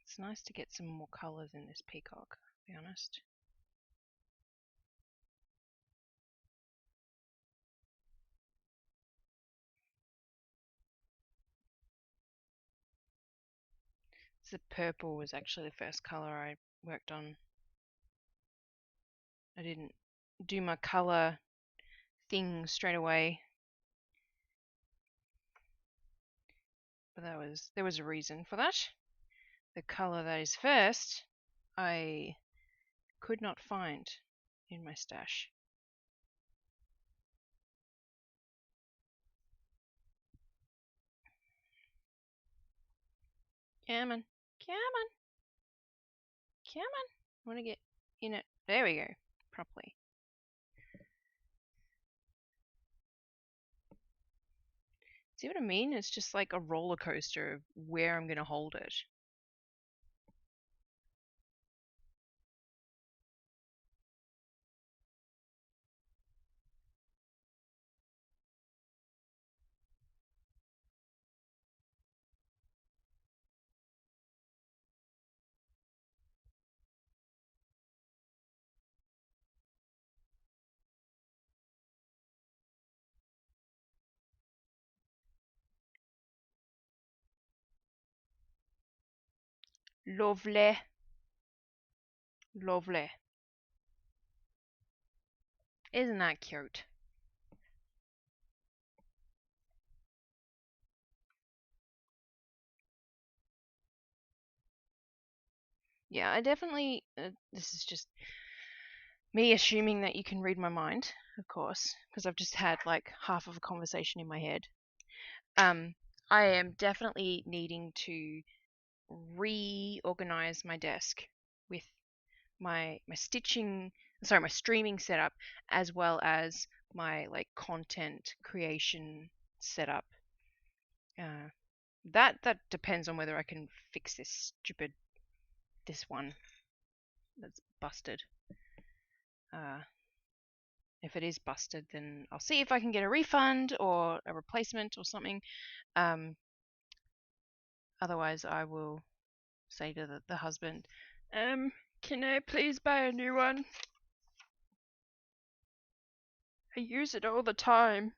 A: It's nice to get some more colours in this peacock, to be honest. The purple was actually the first colour I worked on. I didn't do my colour thing straight away. But there was a reason for that. The colour that is first, I could not find in my stash. Come on. Come on. Come on. I want to get in it. There we go. Properly. See what I mean? It's just like a roller coaster of where I'm going to hold it. Lovely. Lovely. Isn't that cute? Yeah, I definitely. This is just me assuming that you can read my mind, of course, because I've just had like half of a conversation in my head. I am definitely needing to reorganize my desk with my stitching, sorry, my streaming setup, as well as my like content creation setup. Uh, that depends on whether I can fix this one that's busted. Uh, if it is busted, then I'll see if I can get a refund or a replacement or something. Um, Otherwise, I will say to the husband, can I please buy a new one? I use it all the time.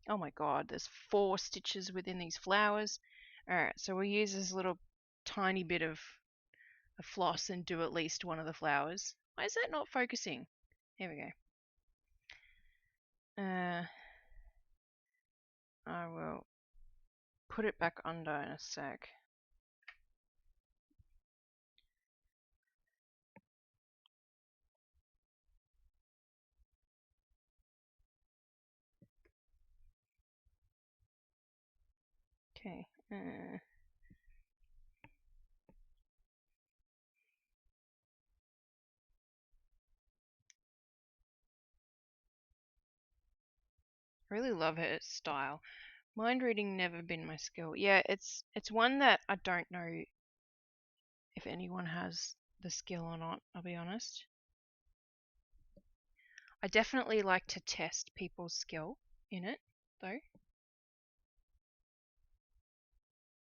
A: Oh my god, there's 4 stitches within these flowers. Alright, so we'll use this little tiny bit of floss and do at least one of the flowers. Why is that not focusing? Here we go. I will put it back under in a sec. Okay. I really love her style. Mind reading never been my skill. Yeah, it's one that I don't know if anyone has the skill or not, I'll be honest. I definitely like to test people's skill in it, though.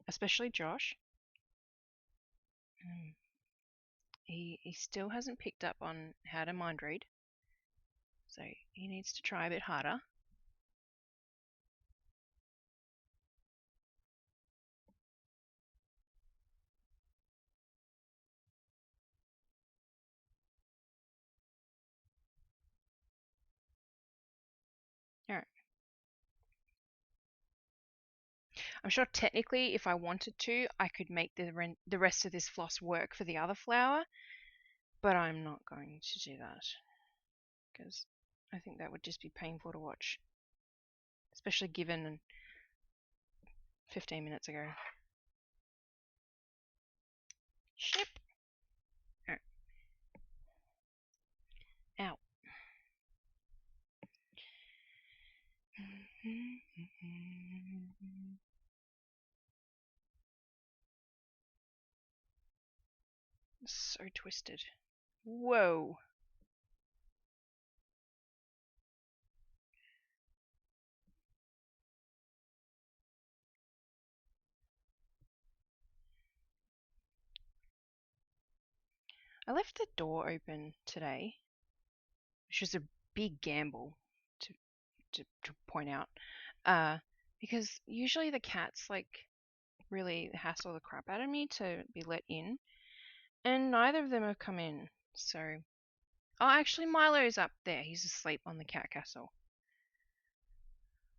A: Especially Josh. He still hasn't picked up on how to mind read, so he needs to try a bit harder. Alright. I'm sure technically if I wanted to, I could make the rest of this floss work for the other flower, but I'm not going to do that because I think that would just be painful to watch, especially given 15 minutes ago. Snip. Alright. Ow. So twisted. Whoa. I left the door open today, which was a big gamble to to point out. Because usually the cats like really hassle the crap out of me to be let in, and neither of them have come in. So, oh, actually, Milo's up there. He's asleep on the cat castle.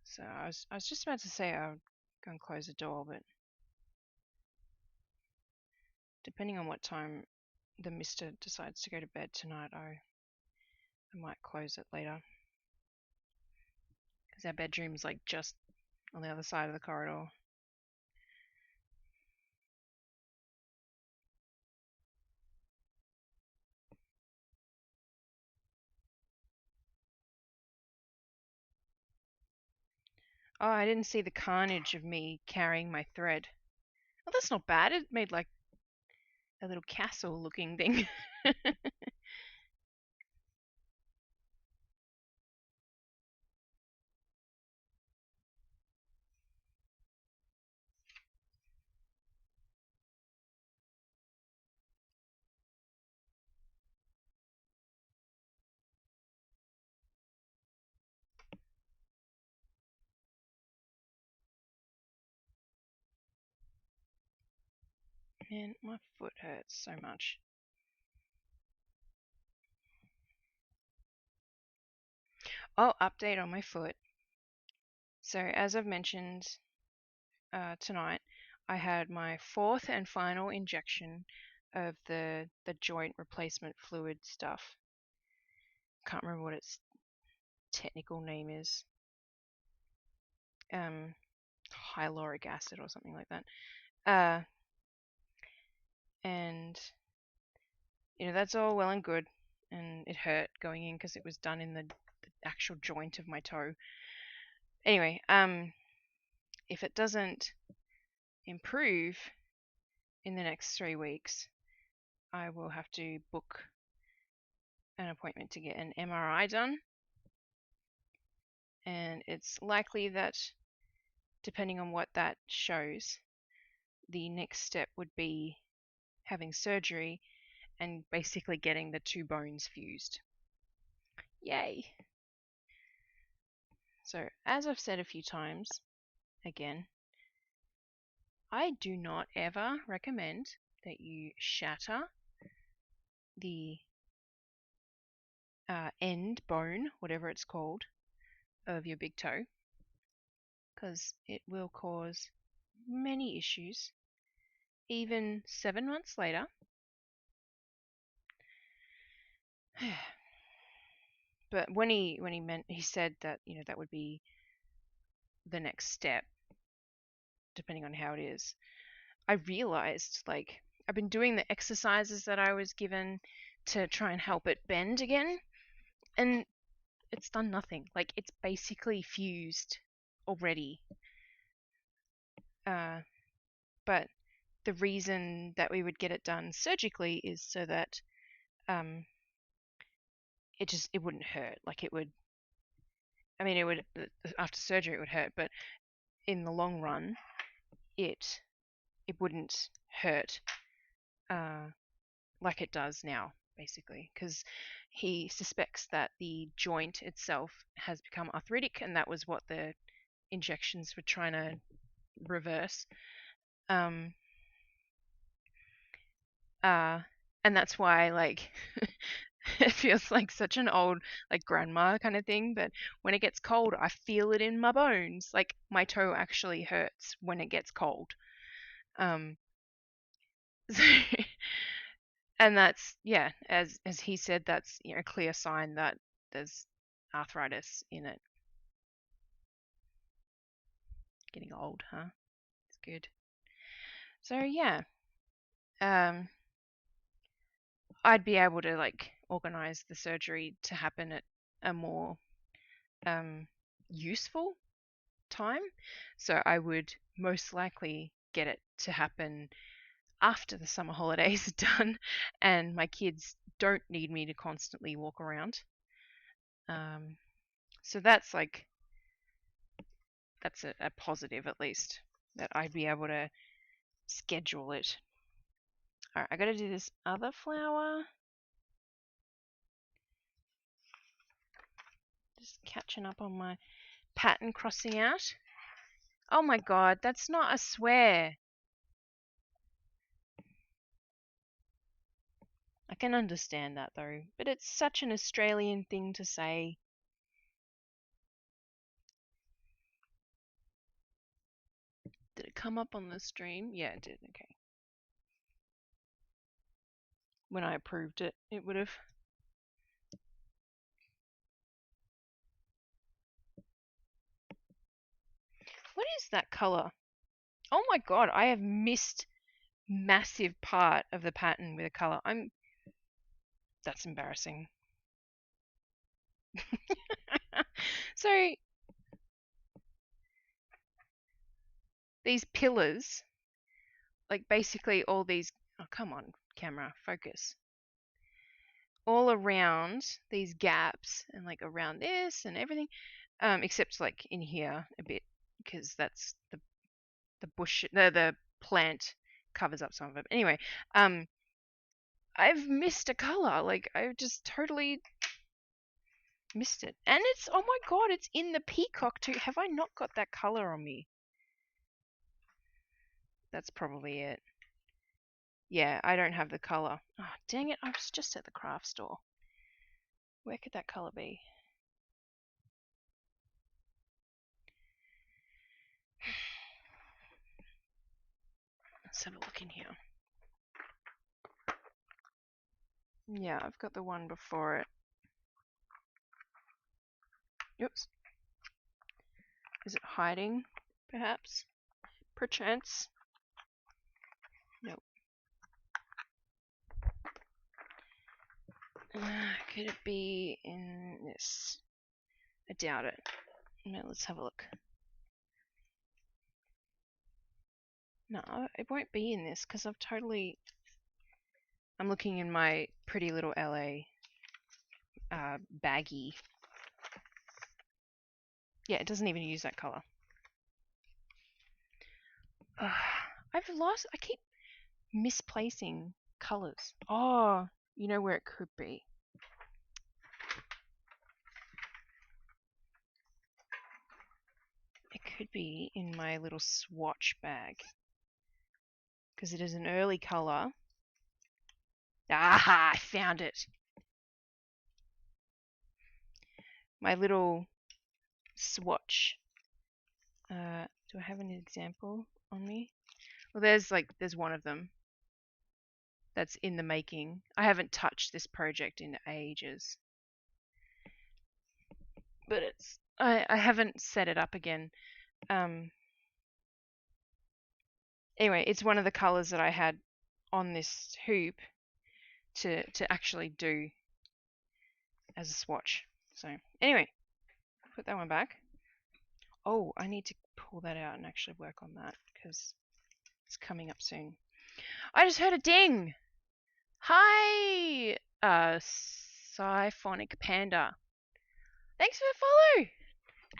A: So I was just about to say I would go and close the door, but depending on what time the Mister decides to go to bed tonight, I might close it later. Because our bedroom's like just on the other side of the corridor. Oh, I didn't see the carnage of me carrying my thread. Oh, that's not bad. It made like a little castle looking thing. Man, my foot hurts so much. Oh, update on my foot. So as I've mentioned tonight, I had my fourth and final injection of the joint replacement fluid stuff. Can't remember what its technical name is. Hyaluronic acid or something like that. And that's all well and good, and it hurt going in because it was done in the actual joint of my toe. Anyway, if it doesn't improve in the next 3 weeks, I will have to book an appointment to get an MRI done. And it's likely that, depending on what that shows, the next step would be having surgery and basically getting the two bones fused. Yay! So, as I've said a few times, again, I do not ever recommend that you shatter the end bone, whatever it's called, of your big toe, because it will cause many issues, even 7 months later. But when he said that that would be the next step, depending on how it is, I realized, like, I've been doing the exercises that I was given to try and help it bend again, and it's done nothing. Like, it's basically fused already. But the reason that we would get it done surgically is so that it wouldn't hurt. Like, it would, I mean, it would, after surgery it would hurt, but in the long run it wouldn't hurt like it does now, basically, because he suspects that the joint itself has become arthritic, and that was what the injections were trying to reverse. And that's why, like, it feels like such an old, like, grandma kind of thing, but when it gets cold, I feel it in my bones. Like, my toe actually hurts when it gets cold. Um, and that's, yeah, as he said, that's a clear sign that there's arthritis in it. Getting old, huh? It's good. So yeah, I'd be able to, like, organize the surgery to happen at a more useful time. So I would most likely get it to happen after the summer holidays are done and my kids don't need me to constantly walk around. So that's a positive, at least, that I'd be able to schedule it. Alright, I gotta do this other flower. Just catching up on my pattern crossing out. Oh my god, that's not a swear. I can understand that though, but it's such an Australian thing to say. Did it come up on the stream? Yeah, it did. Okay. When I approved it, it would have. What is that color? Oh my god, I have missed massive part of the pattern with a color. That's embarrassing. So these pillars, like basically all these, oh come on camera, focus, all around these gaps and like around this and everything, except like in here a bit because that's the bush, the plant covers up some of it. Anyway, I've missed a color. Like I've just totally missed it. And it's, oh my god, it's in the peacock too. Have I not got that color on me? That's probably it. Yeah, I don't have the color. Oh, dang it. I was just at the craft store. Where could that color be? Let's have a look in here. Yeah, I've got the one before it. Oops. Is it hiding, perhaps? Perchance? Nope. Could it be in this? I doubt it. No, let's have a look. No, it won't be in this because I'm looking in my Pretty Little LA baggie. Yeah, it doesn't even use that color. I keep misplacing colors. Oh, you know where it could be. It could be in my little swatch bag because it is an early color. Aha, I found it. My little swatch. Do I have an example on me? Well, there's one of them that's in the making. I haven't touched this project in ages, but I haven't set it up again. Anyway, it's one of the colors that I had on this hoop to actually do as a swatch. So anyway, put that one back. Oh, I need to pull that out and actually work on that because it's coming up soon. I just heard a ding. Hi, Siphonic Panda. Thanks for the follow.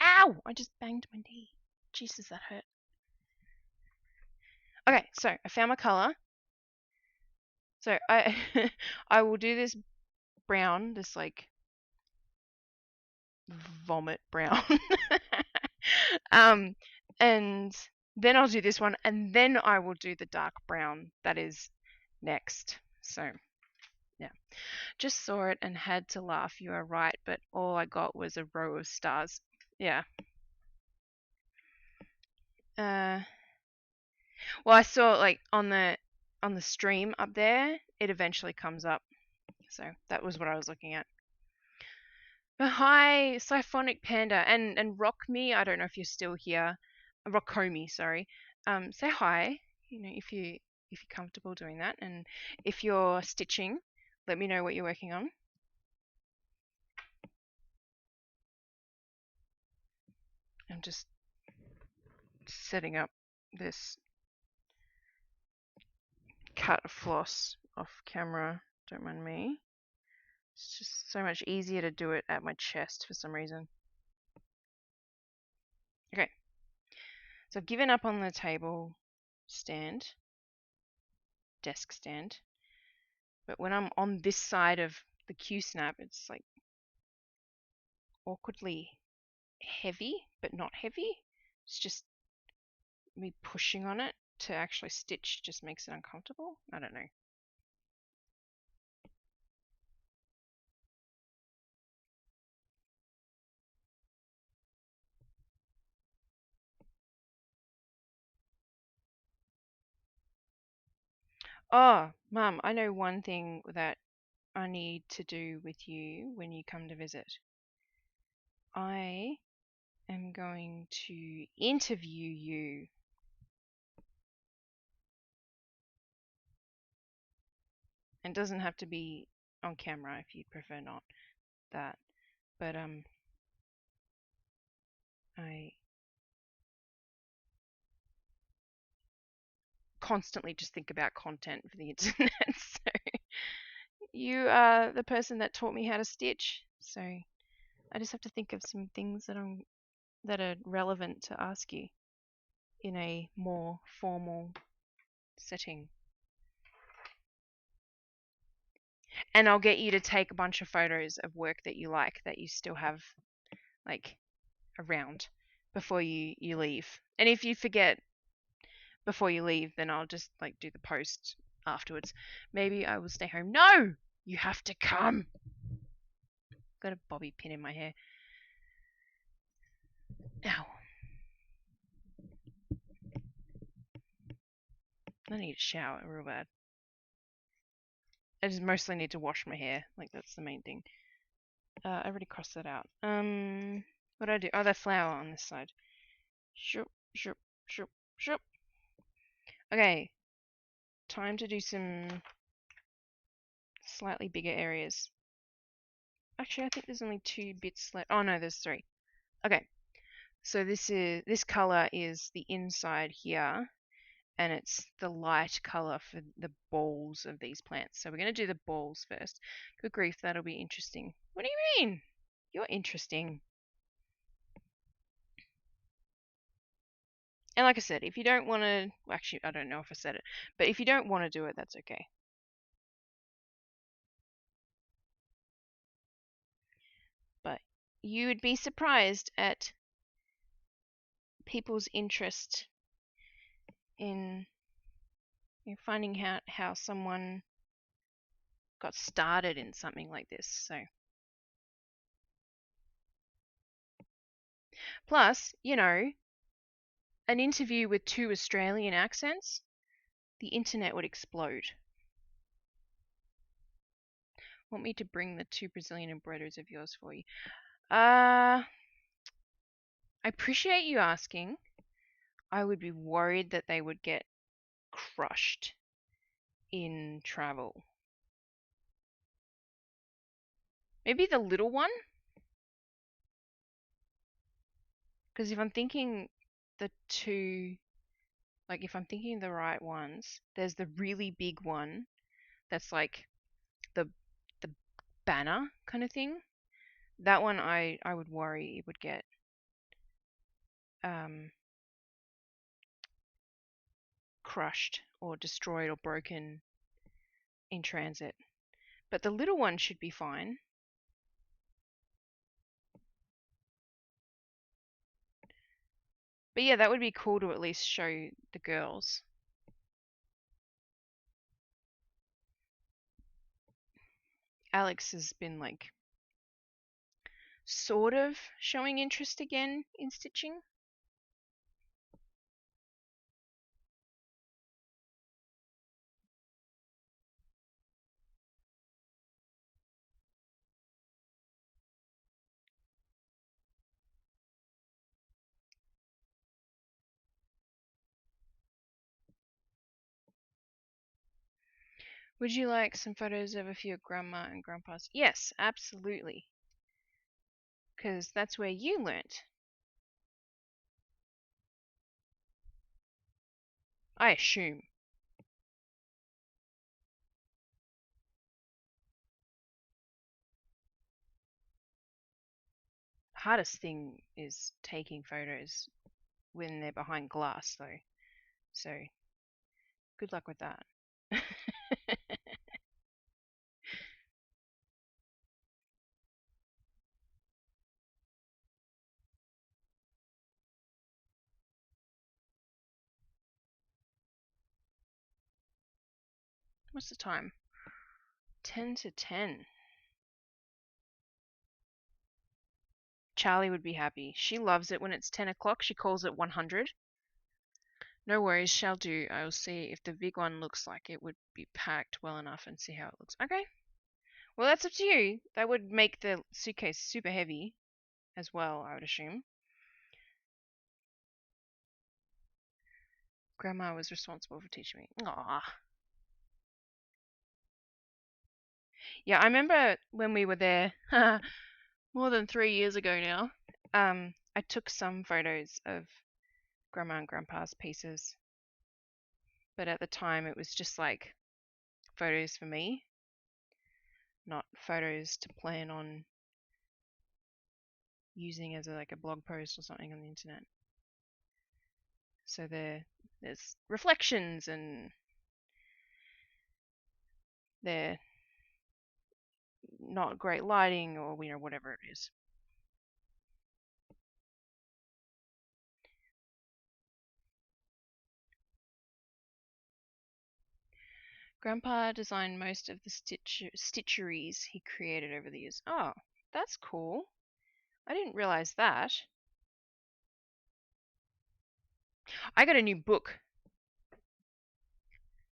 A: Ow! I just banged my knee. Jesus, that hurt. Okay, so I found my color. So I I will do this brown, this like vomit brown. And then I'll do this one, and then I will do the dark brown that is next. So yeah, just saw it and had to laugh. You are right, but all I got was a row of stars. Yeah. Well, I saw like on the stream up there, it eventually comes up. So that was what I was looking at. But hi, Siphonic Panda and Rock Me. I don't know if you're still here. Rockomi, sorry. Say hi. You know, if you're comfortable doing that, and if you're stitching, let me know what you're working on. I'm just setting up this cut floss off camera. Don't mind me. It's just so much easier to do it at my chest for some reason. Okay. So I've given up on the table stand, desk stand. But when I'm on this side of the Q-snap, it's like awkwardly heavy, but not heavy. It's just me pushing on it to actually stitch just makes it uncomfortable. I don't know. Oh, Mum, I know one thing that I need to do with you when you come to visit. I am going to interview you. It doesn't have to be on camera if you prefer not that. But I constantly just think about content for the internet. So you are the person that taught me how to stitch. So I just have to think of some things that are relevant to ask you in a more formal setting. And I'll get you to take a bunch of photos of work that you like, that you still have like around before you leave. And if you forget before you leave, then I'll just like do the post afterwards. Maybe I will stay home. No! You have to come! Got a bobby pin in my hair. Ow. I need a shower real bad. I just mostly need to wash my hair. Like, that's the main thing. I already crossed that out. What did I do? Oh, that flower on this side. Shoop, shoop, shoop, shoop. Okay. Time to do some slightly bigger areas. Actually, I think there's only 2 bits left. Oh no, there's 3. Okay. So this color is the inside here, and it's the light color for the balls of these plants. So we're going to do the balls first. Good grief, that'll be interesting. What do you mean? You're interesting. And like I said, if you don't want to, well, actually, I don't know if I said it, but if you don't want to do it, that's okay. But you would be surprised at people's interest in finding out how someone got started in something like this. So plus, an interview with 2 Australian accents, the internet would explode. Want me to bring the 2 Brazilian embroideries of yours for you? I appreciate you asking. I would be worried that they would get crushed in travel. Maybe the little one? Because if I'm thinking the 2, like if I'm thinking the right ones, there's the really big one that's like the banner kind of thing. That one I would worry it would get crushed or destroyed or broken in transit. But the little one should be fine. But yeah, that would be cool to at least show the girls. Alex has been like sort of showing interest again in stitching. Would you like some photos of a few grandma and grandpas? Yes, absolutely. Because that's where you learnt. I assume. Hardest thing is taking photos when they're behind glass, though. So, good luck with that. What's the time? 10 to 10. Charlie would be happy. She loves it when it's 10 o'clock. She calls it 100. No worries, shall do. I will see if the big one looks like it would be packed well enough and see how it looks. Okay. Well, that's up to you. That would make the suitcase super heavy as well, I would assume. Grandma was responsible for teaching me. Aww. Yeah, I remember when we were there more than 3 years ago now. I took some photos of Grandma and Grandpa's pieces. but at the time it was just like photos for me, not photos to plan on using as like a blog post or something on the internet. So there's reflections and they're not great lighting or whatever it is. Grandpa designed most of the stitcheries he created over the years. Oh, that's cool. I didn't realize that. I got a new book.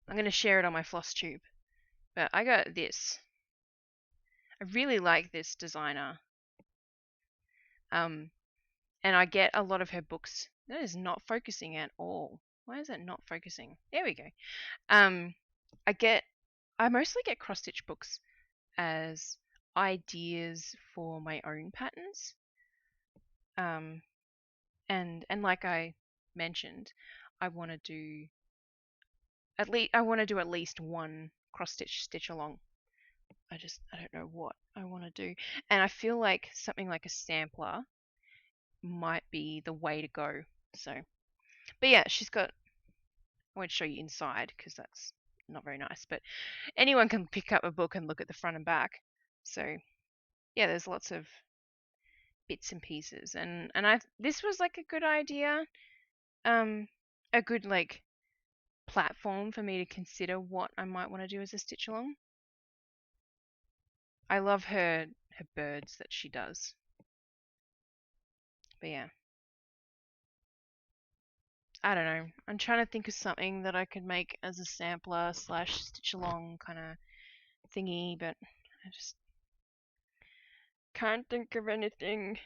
A: I'm going to share it on my floss tube. But I got this. I really like this designer. And I get a lot of her books. That is not focusing at all. Why is that not focusing? There we go. I mostly get cross stitch books as ideas for my own patterns. And like I mentioned, I want to do at least one cross stitch along. I don't know what I want to do, and I feel like something like a sampler might be the way to go. So, but yeah, she's got. I won't show you inside because that's not very nice, but anyone can pick up a book and look at the front and back. So, yeah, there's lots of bits and pieces, and this was like a good idea, a good like platform for me to consider what I might want to do as a stitch along. I love her birds that she does. But yeah. I don't know. I'm trying to think of something that I could make as a sampler / stitch along kind of thingy, but I just can't think of anything.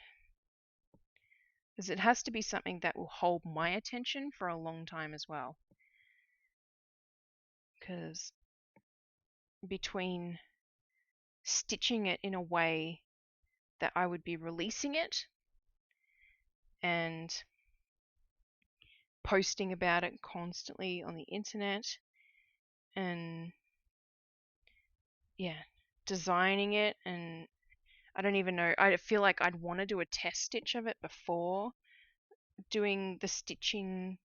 A: Because it has to be something that will hold my attention for a long time as well. Because between stitching it in a way that I would be releasing it and posting about it constantly on the internet and yeah, designing it, and I don't even know. I feel like I'd want to do a test stitch of it before doing the stitching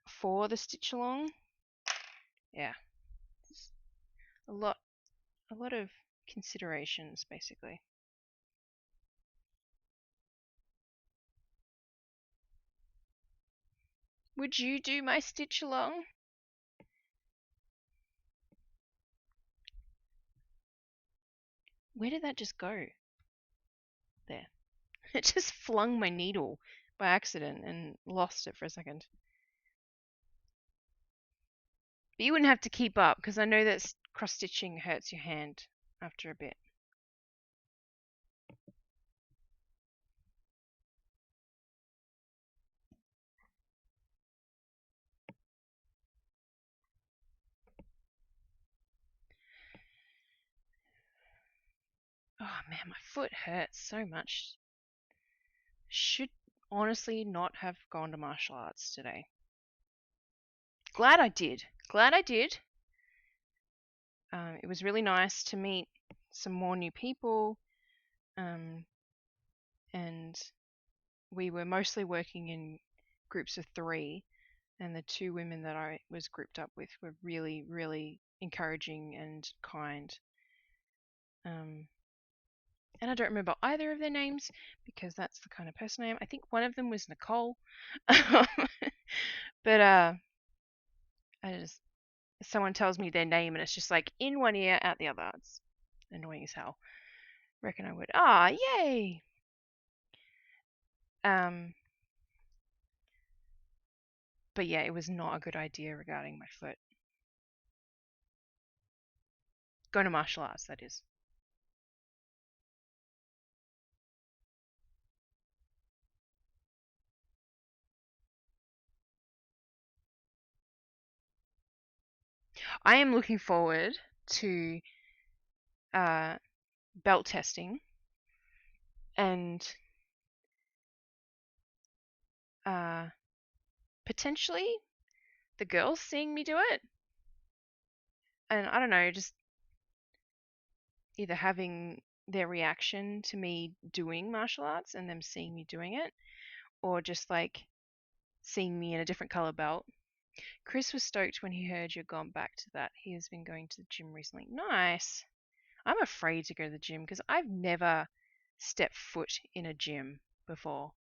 A: for the stitch along. Yeah, a lot of considerations basically. Would you do my stitch along? Where did that just go? There. It just flung my needle by accident and lost it for a second. But you wouldn't have to keep up because I know that cross stitching hurts your hand after a bit. Oh man, my foot hurts so much. Should honestly not have gone to martial arts today. Glad I did. Glad I did. It was really nice to meet some more new people. And we were mostly working in groups of 3. And the 2 women that I was grouped up with were really, really encouraging and kind. And I don't remember either of their names because that's the kind of person I am. I think one of them was Nicole. But someone tells me their name and it's just like in one ear, out the other. It's annoying as hell. Reckon I would. Ah, yay! But yeah, it was not a good idea regarding my foot. Going to martial arts, that is. I am looking forward to belt testing and potentially the girls seeing me do it. And I don't know, just either having their reaction to me doing martial arts and them seeing me doing it, or just like seeing me in a different color belt. Chris was stoked when he heard you'd gone back to that. He has been going to the gym recently. Nice. I'm afraid to go to the gym because I've never stepped foot in a gym before.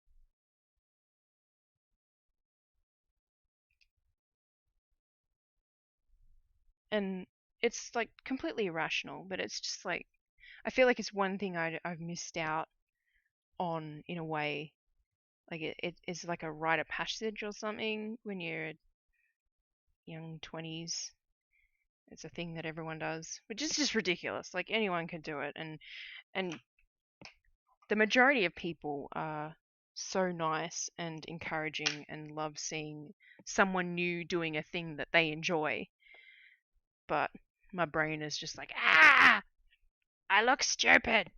A: And it's like completely irrational, but it's just like I feel like it's one thing I've missed out on in a way. Like it's like a rite of passage or something when you're young 20s. It's a thing that everyone does, which is just ridiculous. Like anyone can do it, and the majority of people are so nice and encouraging and love seeing someone new doing a thing that they enjoy. But my brain is just like, ah, I look stupid.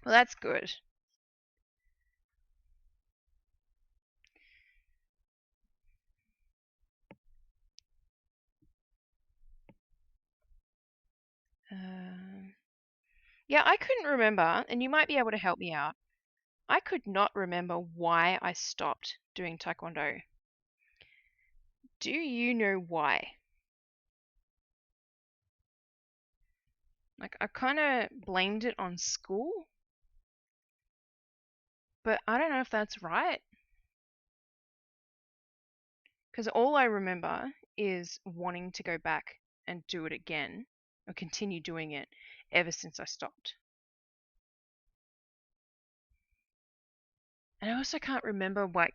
A: Well, that's good. Uh, yeah, I couldn't remember, and you might be able to help me out. I could not remember why I stopped doing Taekwondo. Do you know why? Like, I kind of blamed it on school, but I don't know if that's right. Because all I remember is wanting to go back and do it again, or continue doing it ever since I stopped. And I also can't remember what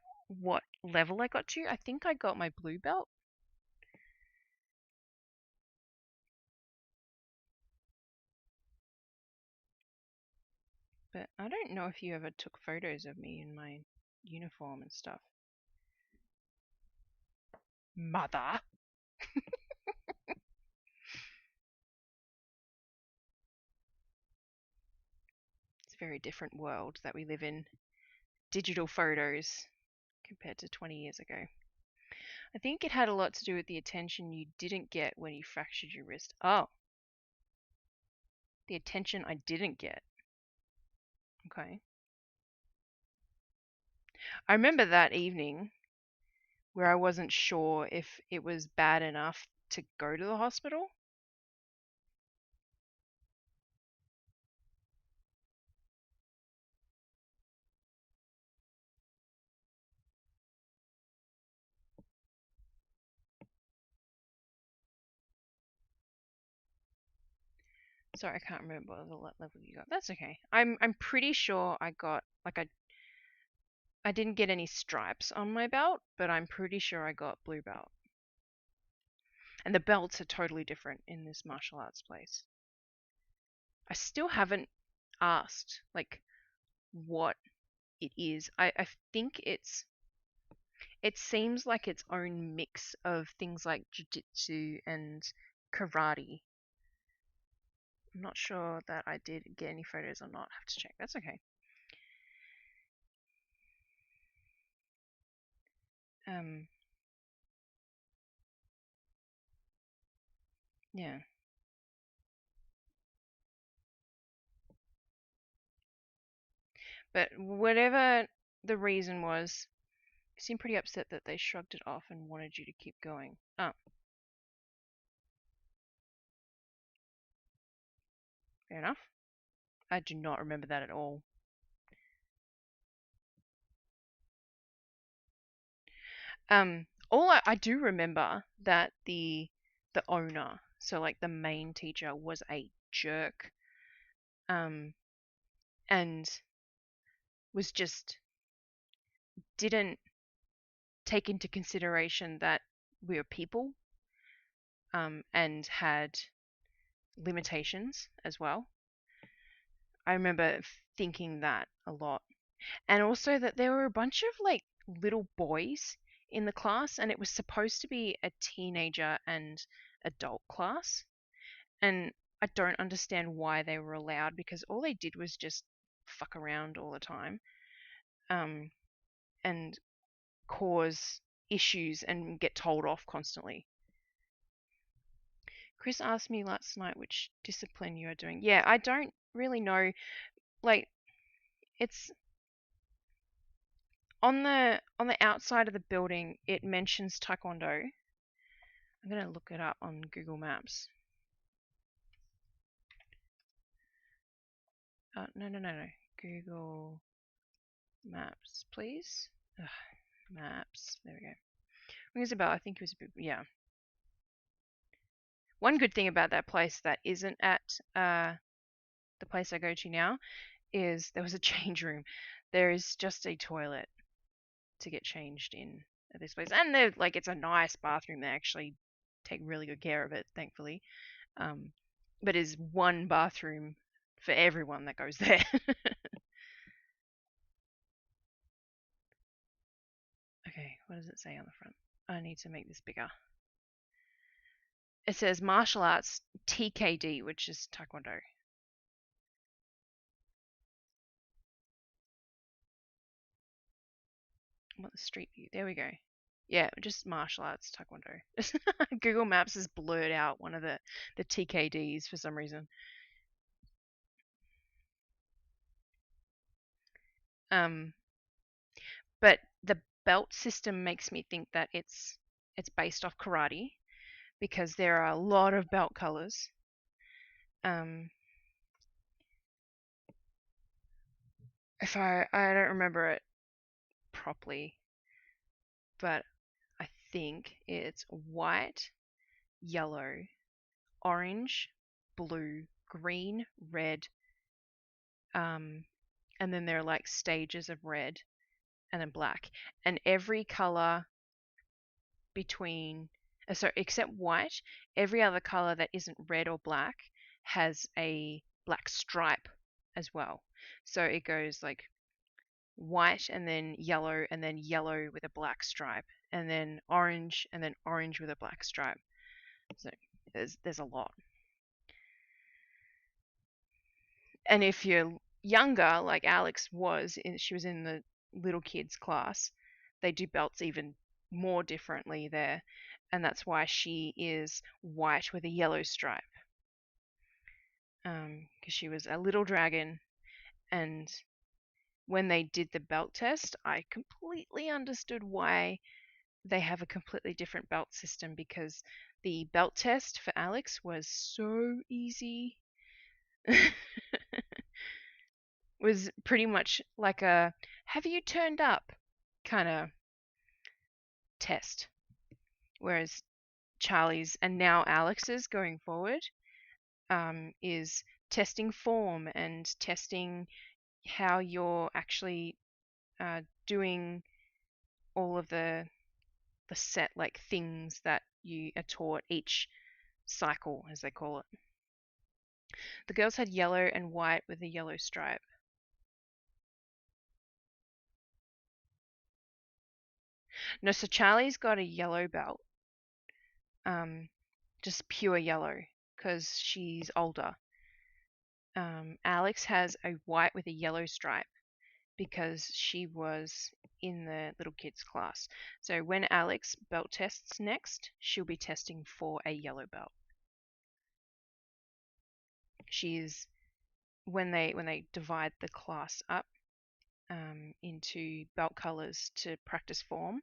A: level I got to. I think I got my blue belt. But I don't know if you ever took photos of me in my uniform and stuff. Mother! It's a very different world that we live in. Digital photos compared to 20 years ago. I think it had a lot to do with the attention you didn't get when you fractured your wrist. Oh, the attention I didn't get. Okay. I remember that evening where I wasn't sure if it was bad enough to go to the hospital. Sorry, I can't remember the level you got. That's okay. I'm pretty sure I got like I didn't get any stripes on my belt, but I'm pretty sure I got blue belt. And the belts are totally different in this martial arts place. I still haven't asked like what it is. I think it seems like its own mix of things like jiu-jitsu and karate. I'm not sure that I did get any photos or not. I have to check. That's okay. Um, yeah. But whatever the reason was, you seemed pretty upset that they shrugged it off and wanted you to keep going. Oh, fair enough. I do not remember that at all. All I do remember that the owner, so like the main teacher, was a jerk. And was just didn't take into consideration that we were people, and had limitations as well. I remember thinking that a lot. And also that there were a bunch of like little boys in the class, and it was supposed to be a teenager and adult class. And I don't understand why they were allowed because all they did was just fuck around all the time. Um, and cause issues and get told off constantly. Chris asked me last night which discipline you are doing. Yeah, I don't really know. Like, it's on the outside of the building. It mentions Taekwondo. I'm gonna look it up on Google Maps. No. Google Maps, please. Ugh, maps. There we go. Rings a bell. I think it was a bit, yeah. One good thing about that place that isn't at the place I go to now is there was a change room. There is just a toilet to get changed in at this place, and they're like, it's a nice bathroom. They actually take really good care of it, thankfully. But is one bathroom for everyone that goes there. Okay, what does it say on the front? I need to make this bigger. It says martial arts TKD, which is Taekwondo. I want the street view. There we go. Yeah, just martial arts Taekwondo. Google Maps has blurred out one of the TKDs for some reason. But the belt system makes me think that it's based off karate because there are a lot of belt colors. If I don't remember it properly, but I think it's white, yellow, orange, blue, green, red, and then there are like stages of red and then black. And every color between, so except white, every other color that isn't red or black has a black stripe as well. So it goes like white and then yellow with a black stripe and then orange with a black stripe. So there's a lot. And if you're younger, like Alex was, she was in the little kids class, they do belts even more differently there. And that's why she is white with a yellow stripe. Because she was a little dragon. And when they did the belt test, I completely understood why they have a completely different belt system, because the belt test for Alex was so easy. Was pretty much like a have you turned up kind of test. Whereas Charlie's and now Alex's going forward is testing form and testing how you're actually doing all of the set like things that you are taught each cycle, as they call it. The girls had yellow and white with a yellow stripe. No, so Charlie's got a yellow belt, just pure yellow, because she's older. Alex has a white with a yellow stripe because she was in the little kids class. So when Alex belt tests next, she'll be testing for a yellow belt. She's when they divide the class up into belt colors to practice form,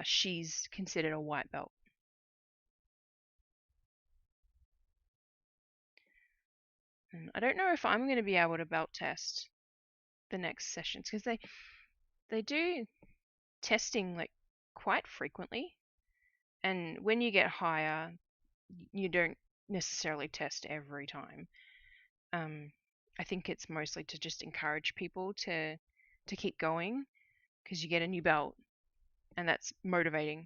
A: she's considered a white belt. And I don't know if I'm going to be able to belt test the next sessions because they do testing like quite frequently, and when you get higher, you don't necessarily test every time. I think it's mostly to just encourage people to keep going because you get a new belt, and that's motivating.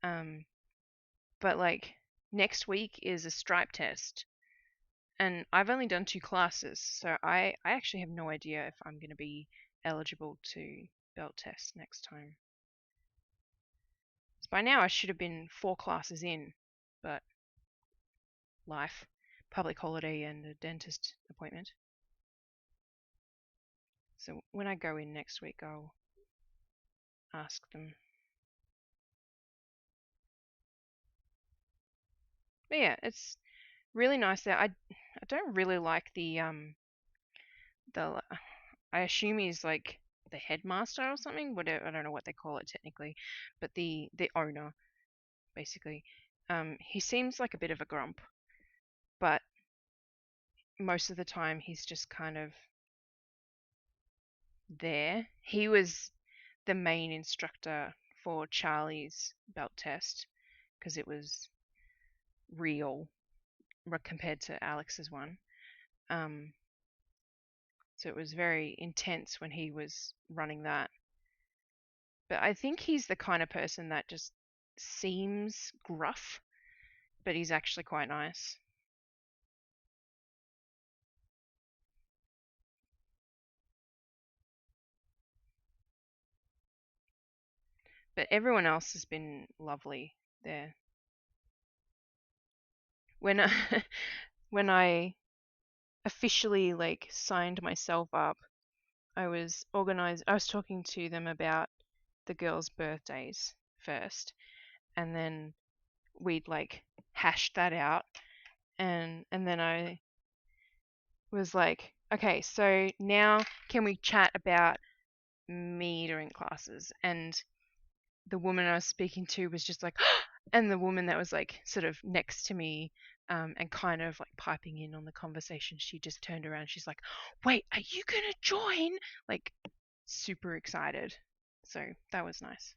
A: But like next week is a stripe test, and I've only done 2 classes, so I actually have no idea if I'm going to be eligible to belt test next time. So by now I should have been 4 classes in, but life, public holiday and a dentist appointment. So when I go in next week, I'll ask them. But yeah, it's really nice there. I don't really like the I assume he's like the headmaster or something. Whatever, I don't know what they call it technically, but the owner basically. He seems like a bit of a grump, but most of the time he's just kind of there. He was the main instructor for Charlie's belt test because it was real compared to Alex's one. Um, so it was very intense when he was running that. But I think he's the kind of person that just seems gruff, but he's actually quite nice. But everyone else has been lovely there. When I, when I officially like signed myself up, I was talking to them about the girls' birthdays first, and then we'd like hashed that out, and then I was like, okay, so now can we chat about me during classes? And the woman I was speaking to was just like, and the woman that was like sort of next to me, and kind of like piping in on the conversation, she just turned around. She's like, "Wait, are you gonna join?" Like, super excited. So that was nice.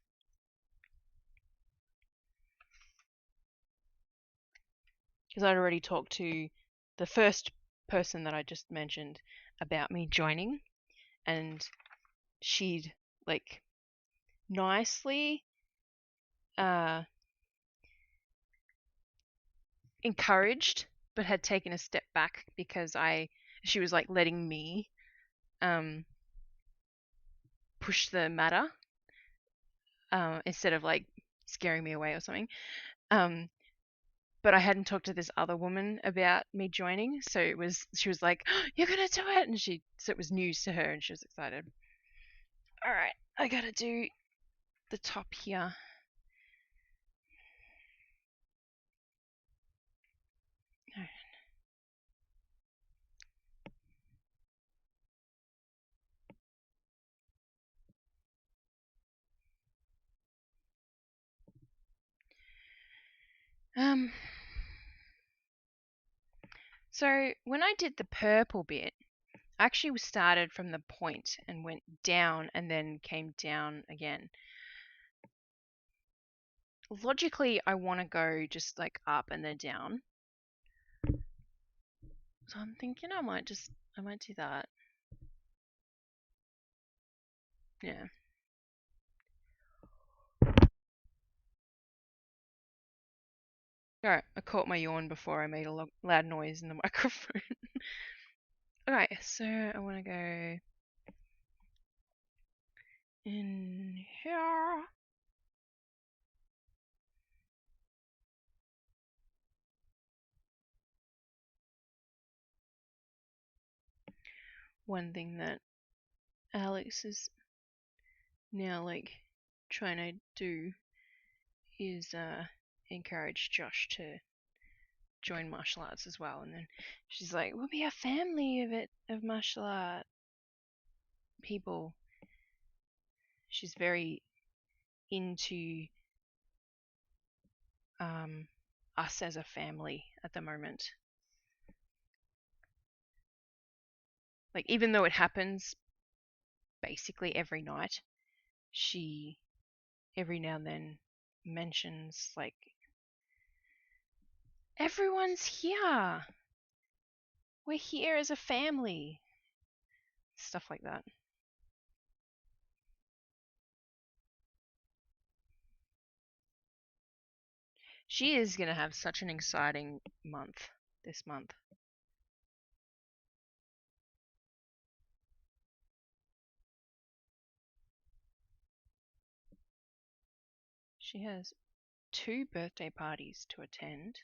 A: Because I'd already talked to the first person that I just mentioned about me joining, and she'd like nicely uh, encouraged, but had taken a step back because she was like letting me um, push the matter instead of like scaring me away or something. Um, but I hadn't talked to this other woman about me joining, so she was like, oh, "You're gonna do it," and so it was news to her, and she was excited. All right, I gotta do the top here. Um, so when I did the purple bit, I actually started from the point and went down and then came down again. Logically, I want to go just like up and then down. So I'm thinking I might do that. Yeah. Alright, I caught my yawn before I made a loud noise in the microphone. Alright, so I want to go in here. One thing that Alex is now like trying to do is encourage Josh to join martial arts as well. And then she's like, "We'll be a family of martial art people." She's very into us as a family at the moment. Like, even though it happens basically every night, she every now and then mentions like, everyone's here, we're here as a family, stuff like that. She is going to have such an exciting month this month. She has 2 birthday parties to attend.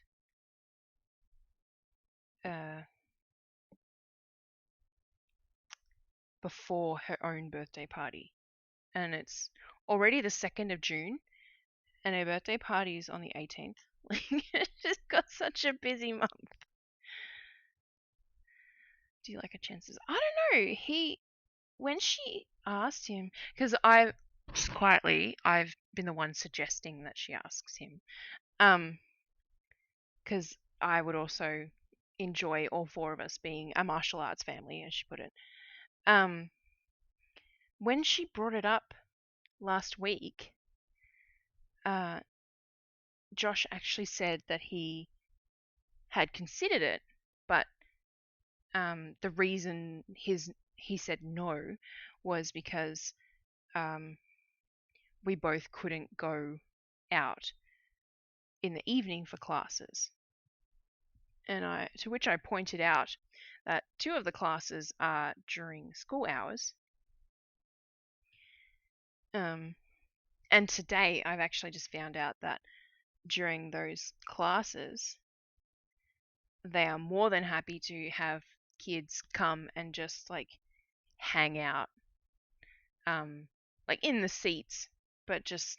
A: Before her own birthday party, and it's already the 2nd of June, and her birthday party is on the 18th. Like, it's just got such a busy month. Do you like her chances? I don't know. When she asked him, because just quietly, I've been the one suggesting that she asks him. Because I would also enjoy all four of us being a martial arts family, as she put it. When she brought it up last week, Josh actually said that he had considered it, but the reason he said no was because we both couldn't go out in the evening for classes. And to which I pointed out that 2 of the classes are during school hours. And today I've actually just found out that during those classes, they are more than happy to have kids come and just like hang out, like in the seats, but just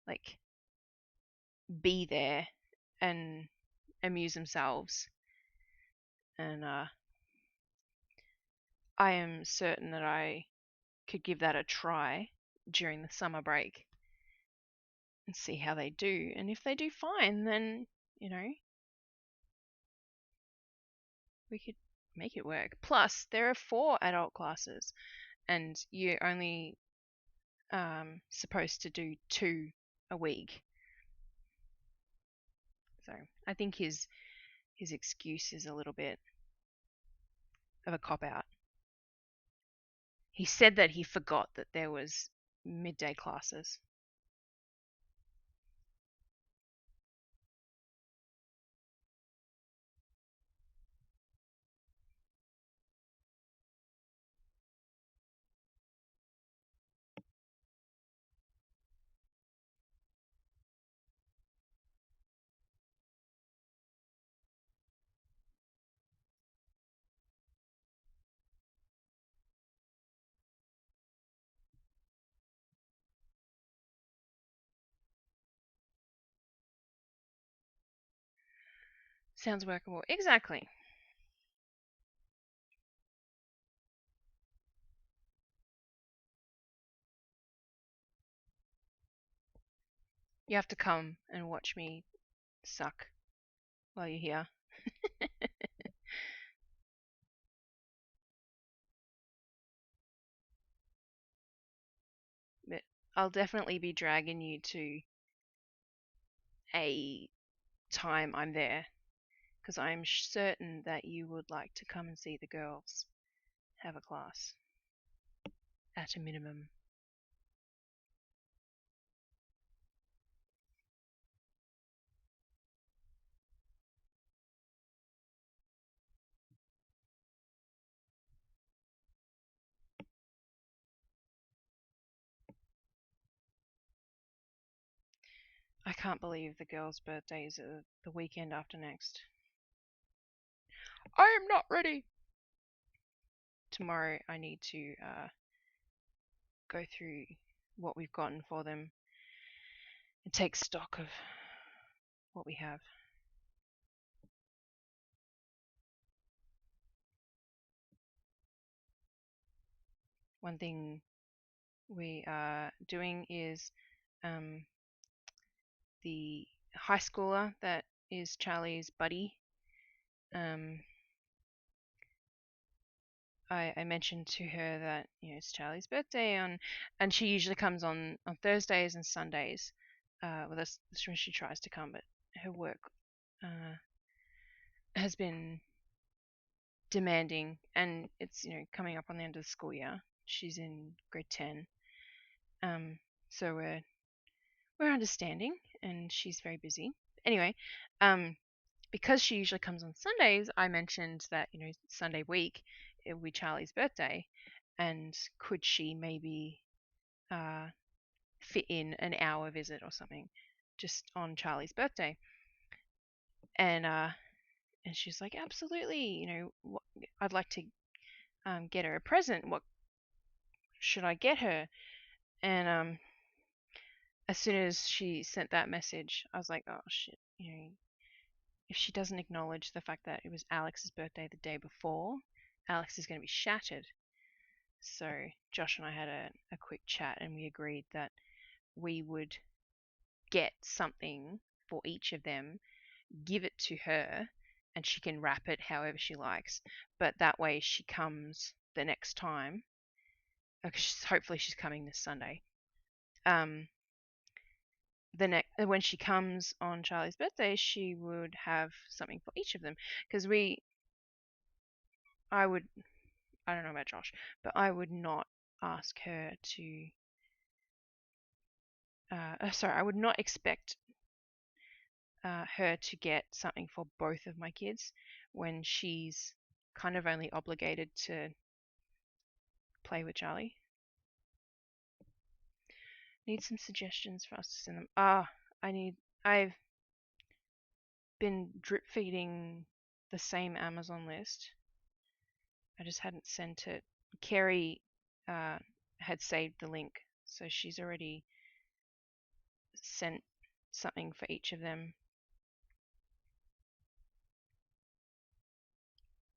A: like be there and amuse themselves. And I am certain that I could give that a try during the summer break and see how they do. And if they do fine, then, we could make it work. Plus, there are 4 adult classes, and you're only supposed to do 2 a week. So I think his excuse is a little bit of a cop-out. He said that he forgot that there was midday classes. Sounds workable. Exactly. You have to come and watch me suck while you're here. But I'll definitely be dragging you to a time I'm there, because I'm certain that you would like to come and see the girls have a class, at a minimum. I can't believe the girls' birthdays are the weekend after next. I am not ready! Tomorrow I need to go through what we've gotten for them and take stock of what we have. One thing we are doing is the high schooler that is Charlie's buddy. I mentioned to her that it's Charlie's birthday and she usually comes on Thursdays and Sundays. Well, that's when she tries to come, but her work has been demanding, and it's coming up on the end of the school year. She's in grade 10, so we're understanding, and she's very busy. Anyway, because she usually comes on Sundays, I mentioned that Sunday week it will be Charlie's birthday, and could she maybe fit in an hour visit or something just on Charlie's birthday? And she's like, absolutely. I'd like to get her a present. What should I get her? And as soon as she sent that message, I was like, oh shit, if she doesn't acknowledge the fact that it was Alex's birthday the day before, Alex is going to be shattered. So Josh and I had a quick chat, and we agreed that we would get something for each of them, give it to her, and she can wrap it however she likes. But that way she comes the next time. Hopefully she's coming this Sunday. When she comes on Charlie's birthday, she would have something for each of them, because I don't know about Josh, but I would not ask her to. I would not expect her to get something for both of my kids when she's kind of only obligated to play with Charlie. Need some suggestions for us to send them. I've been drip feeding the same Amazon list. I just hadn't sent it. Carrie had saved the link, so she's already sent something for each of them.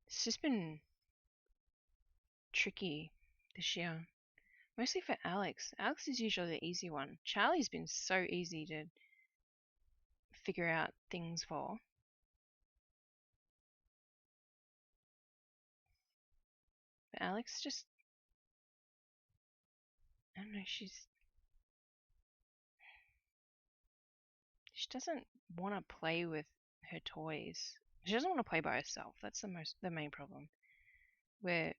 A: It's just been tricky this year. Mostly for Alex. Alex is usually the easy one. Charlie's been so easy to figure out things for. But Alex just, I don't know, she doesn't want to play with her toys. She doesn't want to play by herself. That's the main problem. We're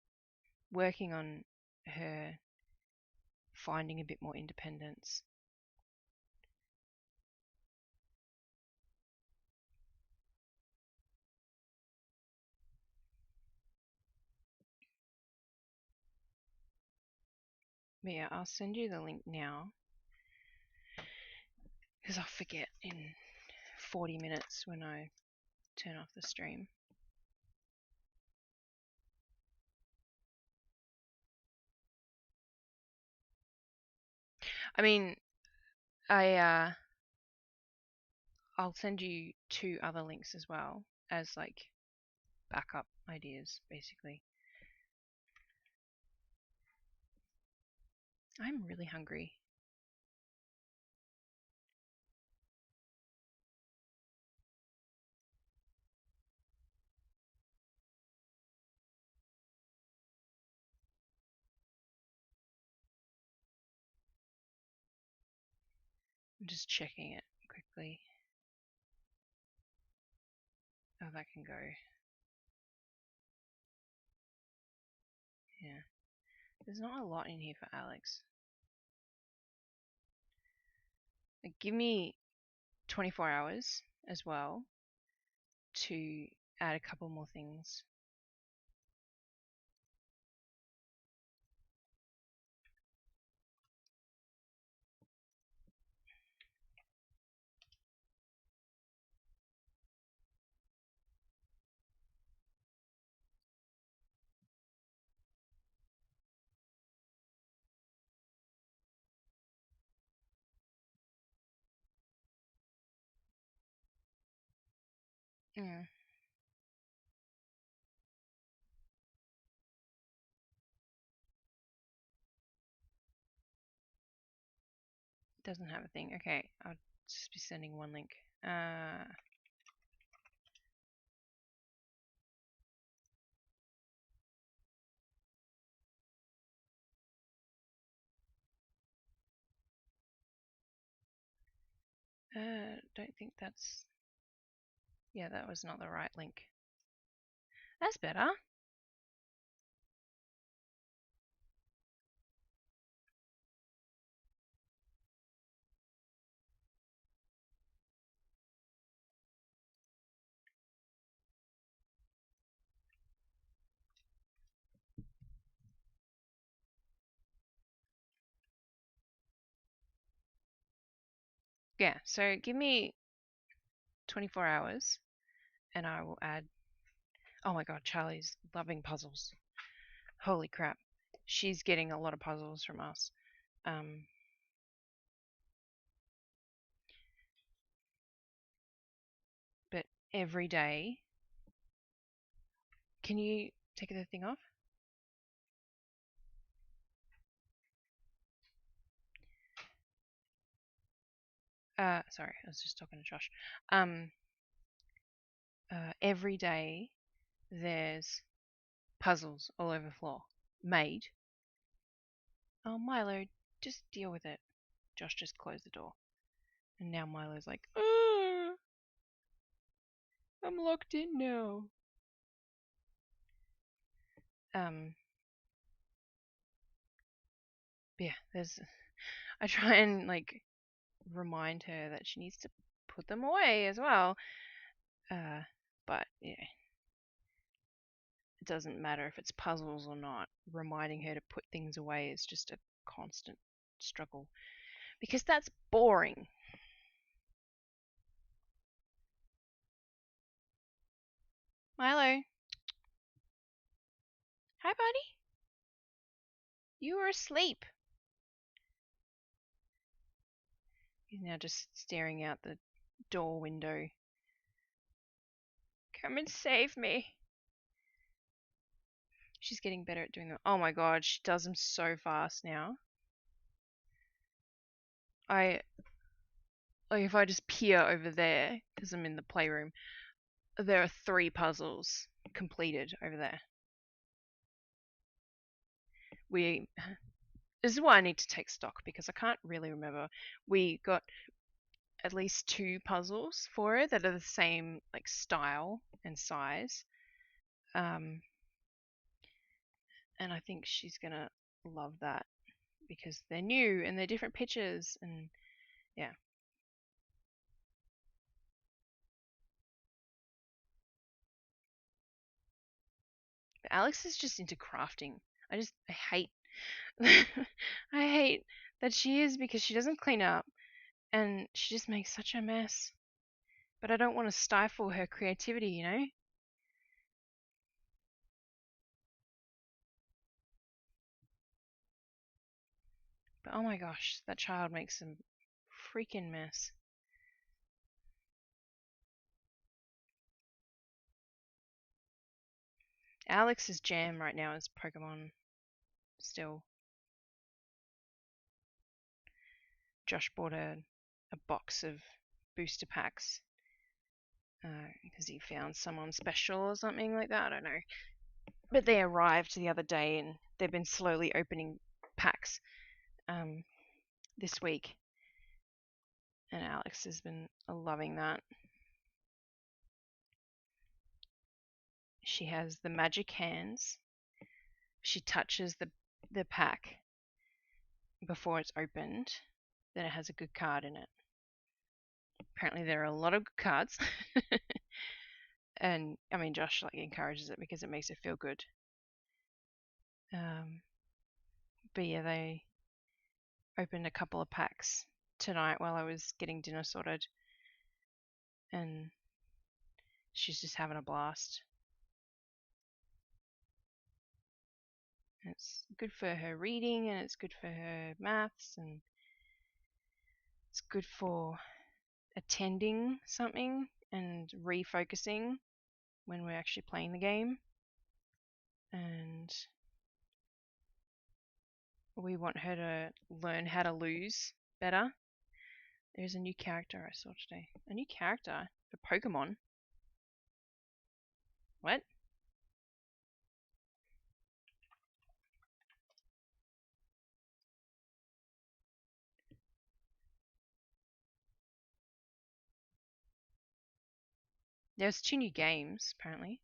A: working on her finding a bit more independence. But yeah, I'll send you the link now, because I'll forget in 40 minutes when I turn off the stream. I mean, I'll send you 2 other links as well as like backup ideas, basically. I'm really hungry. I'm just checking it quickly. Oh, that can go. Yeah. There's not a lot in here for Alex. Like, give me 24 hours as well to add a couple more things. Yeah. Doesn't have a thing. Okay, I'll just be sending one link. Don't think that's... Yeah, that was not the right link. That's better. Yeah, so give me 24 hours and I will add... Oh my god, Charlie's loving puzzles. Holy crap. She's getting a lot of puzzles from us. every day. Can you take the thing off? Sorry, I was just talking to Josh. Every day there's puzzles all over the floor made. Oh, Milo, just deal with it. Josh just closed the door. And now Milo's like, I'm locked in now. Yeah, I try and like remind her that she needs to put them away as well. But yeah, it doesn't matter if it's puzzles or not. Reminding her to put things away is just a constant struggle because that's boring. Milo, hi buddy. You were asleep. He's now just staring out the door window. Come and save me. She's getting better at doing that. Oh my god, she does them so fast now. If I just peer over there, because I'm in the playroom, there are 3 puzzles completed over there. This is why I need to take stock, because I can't really remember. We got at least 2 puzzles for her that are the same like style and size. And I think she's gonna love that because they're new and they're different pictures and yeah. But Alex is just into crafting. I hate I hate that she is because she doesn't clean up and she just makes such a mess. But I don't want to stifle her creativity, you know? But oh my gosh, that child makes a freaking mess. Alex's jam right now is Pokemon still. Josh bought a box of booster packs because he found some on special or something like that. I don't know. But they arrived the other day and they've been slowly opening packs this week. And Alex has been loving that. She has the magic hands. She touches the pack before it's opened. Then it has a good card in it. Apparently there are a lot of good cards. And I mean Josh like encourages it because it makes her feel good. But yeah, they opened a couple of packs tonight while I was getting dinner sorted. And she's just having a blast. It's good for her reading and it's good for her maths and it's good for attending something and refocusing when we're actually playing the game. And we want her to learn how to lose better. There's a new character I saw today. A new character for Pokemon. What? There's 2 new games, apparently.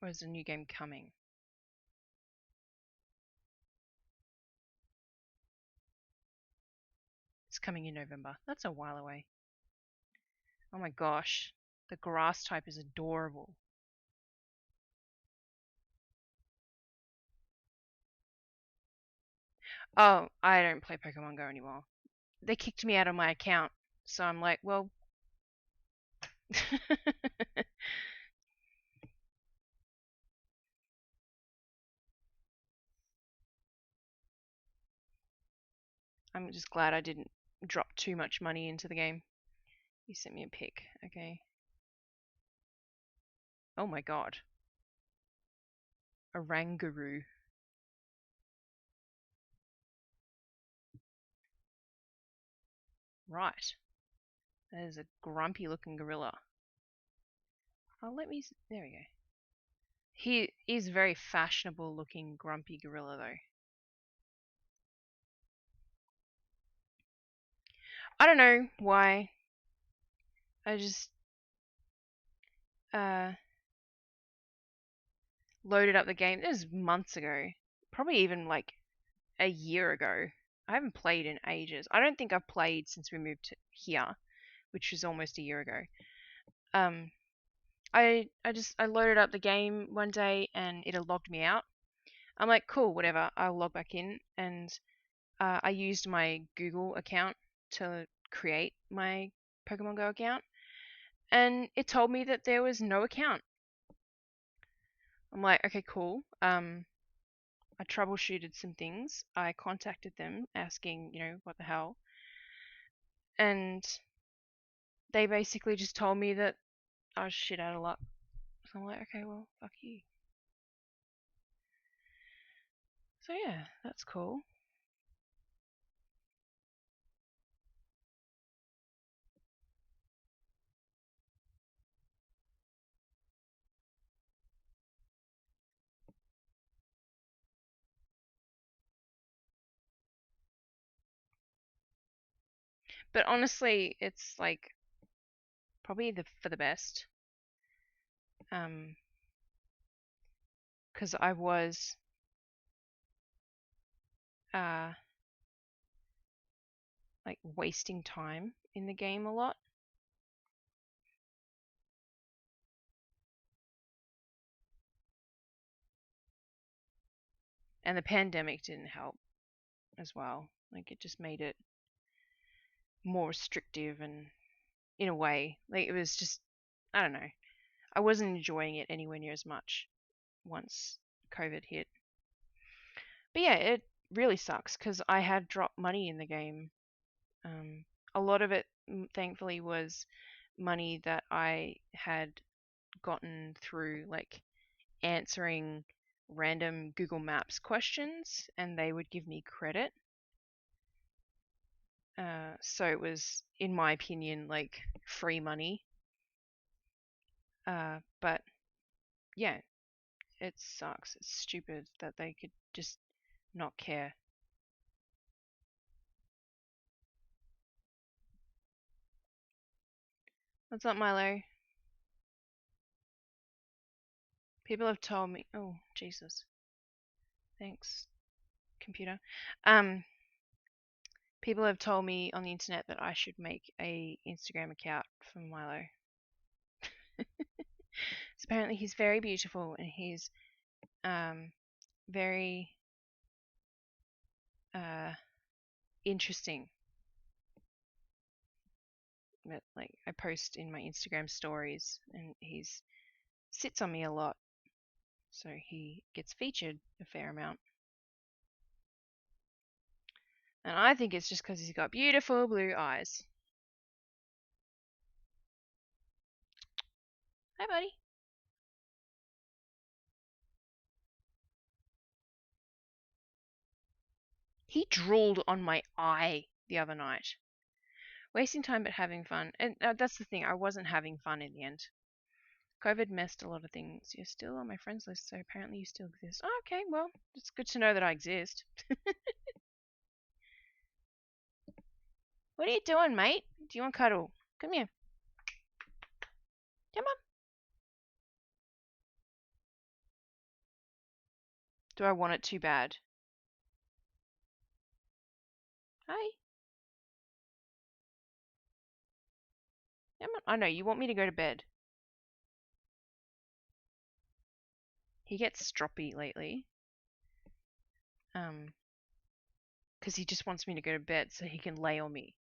A: Or is a new game coming? It's coming in November. That's a while away. Oh my gosh. The grass type is adorable. Oh, I don't play Pokemon Go anymore. They kicked me out of my account. So I'm like, well. I'm just glad I didn't drop too much money into the game. You sent me a pic. Okay. Oh my god. Orangaroo. Right. That is a grumpy looking gorilla. Oh, there we go. He is very fashionable looking grumpy gorilla though. I don't know why. I just loaded up the game. This was months ago. Probably even like a year ago. I haven't played in ages. I don't think I've played since we moved to here, which was almost a year ago. I loaded up the game one day and it had logged me out. I'm like, cool, whatever. I'll log back in, and I used my Google account to create my Pokemon Go account, and it told me that there was no account. I'm like, okay, cool. I troubleshooted some things. I contacted them asking, what the hell, and they basically just told me that I was shit out of luck. So I'm like, okay, well, fuck you. So yeah, that's cool. But honestly, it's like probably for the best. Because I was like wasting time in the game a lot. And the pandemic didn't help as well. Like it just made it more restrictive, and in a way, like it was just, I don't know. I wasn't enjoying it anywhere near as much once COVID hit. But yeah, it really sucks because I had dropped money in the game. A lot of it, thankfully, was money that I had gotten through like answering random Google Maps questions, and they would give me credit. So it was, in my opinion, like free money. But yeah, it sucks. It's stupid that they could just not care. What's up, Milo? People have told me. Oh, Jesus. Thanks, computer. Um, People have told me on the internet that I should make a Instagram account for Milo. So apparently he's very beautiful and he's very interesting. But like I post in my Instagram stories and he's sits on me a lot, so he gets featured a fair amount. And I think it's just because he's got beautiful blue eyes. Hi, buddy. He drooled on my eye the other night. Wasting time but having fun. And that's the thing, I wasn't having fun in the end. COVID messed a lot of things. You're still on my friends list, so apparently you still exist. Oh, okay, well, it's good to know that I exist. What are you doing, mate? Do you want cuddle? Come here. Come on. Do I want it too bad? Hi. Come on. I know, you want me to go to bed. He gets stroppy lately. Because he just wants me to go to bed so he can lay on me.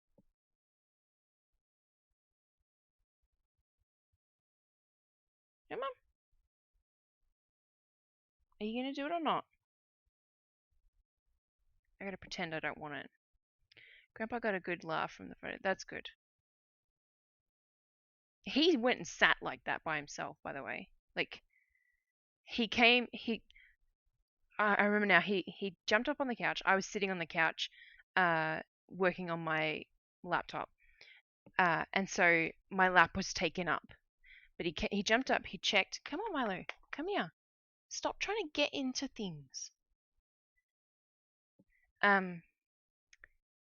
A: Come on. Are you gonna do it or not? I gotta pretend I don't want it. Grandpa got a good laugh from the photo. That's good. He went and sat like that by himself, by the way. Like, I remember now, he jumped up on the couch. I was sitting on the couch, working on my laptop. And so my lap was taken up. But he jumped up, he checked. Come on, Milo, come here. Stop trying to get into things.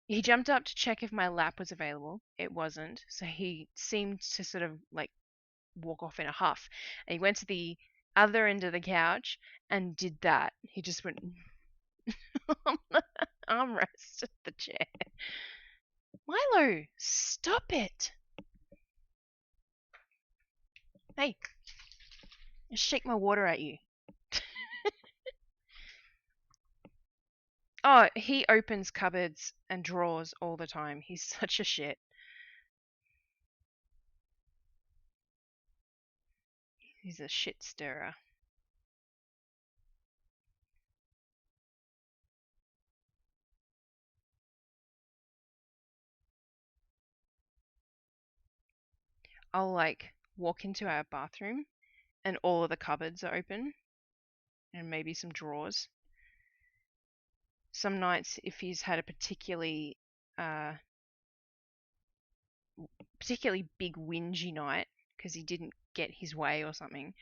A: He jumped up to check if my lap was available. It wasn't. So he seemed to sort of like walk off in a huff. And he went to the other end of the couch and did that. He just went on the armrest of the chair. Milo, stop it. Hey, I shake my water at you. Oh, he opens cupboards and drawers all the time. He's such a shit. He's a shit stirrer. I'll like walk into our bathroom and all of the cupboards are open and maybe some drawers. Some nights, if he's had a particularly big whingy night because he didn't get his way or something,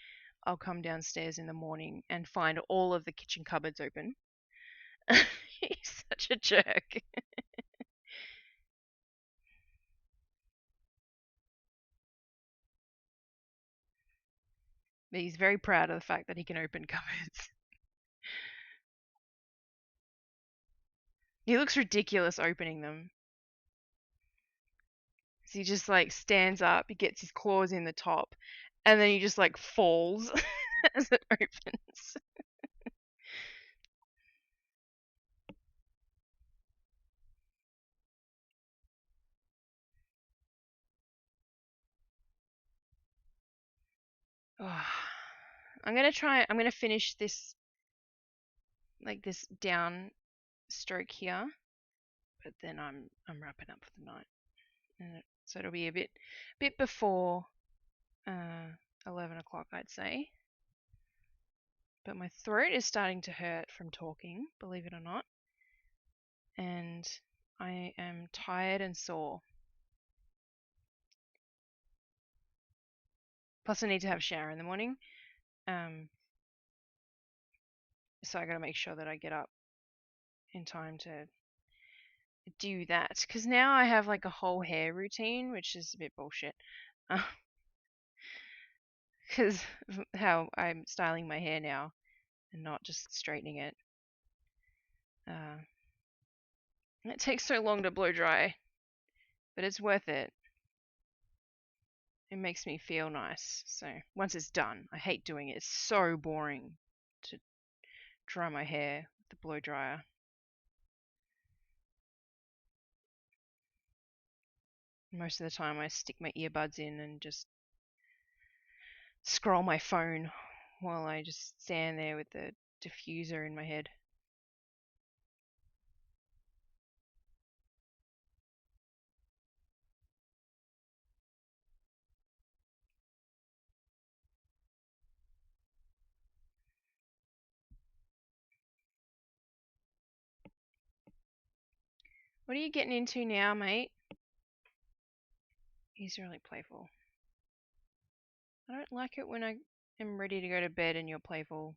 A: I'll come downstairs in the morning and find all of the kitchen cupboards open. He's such a jerk. But he's very proud of the fact that he can open cupboards. He looks ridiculous opening them. So he just like stands up, he gets his claws in the top, and then he just like falls as it opens. Oh, I'm gonna finish this like this down stroke here, but then I'm wrapping up for the night. So it'll be a bit before 11 o'clock, I'd say. But my throat is starting to hurt from talking, believe it or not. And I am tired and sore. Plus I need to have a shower in the morning. So I gotta make sure that I get up in time to do that. Because now I have like a whole hair routine, which is a bit bullshit. Because how I'm styling my hair now and not just straightening it. It takes so long to blow dry, but it's worth it. It makes me feel nice. So once it's done, I hate doing it. It's so boring to dry my hair with the blow dryer. Most of the time I stick my earbuds in and just scroll my phone while I just stand there with the diffuser in my head. What are you getting into now, mate? He's really playful. I don't like it when I am ready to go to bed and you're playful.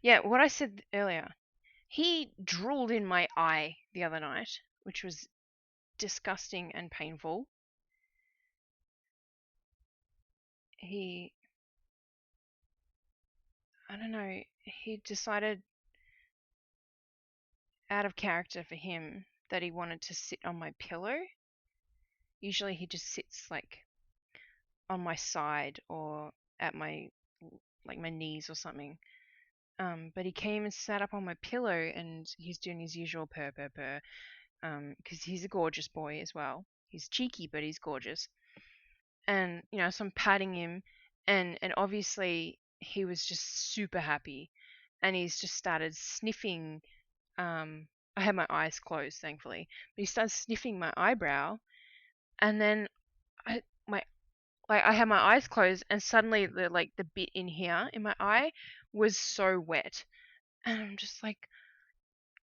A: Yeah, what I said earlier. He drooled in my eye the other night, which was disgusting and painful. I don't know, he decided out of character for him that he wanted to sit on my pillow. Usually he just sits like on my side or at my knees or something. But he came and sat up on my pillow and he's doing his usual purr purr purr. Because he's a gorgeous boy as well. He's cheeky, but he's gorgeous. And so I'm patting him, and obviously he was just super happy. and he's just started sniffing. I had my eyes closed, thankfully, but he started sniffing my eyebrow, and then I had my eyes closed, and suddenly the bit in here in my eye was so wet, and I'm just like,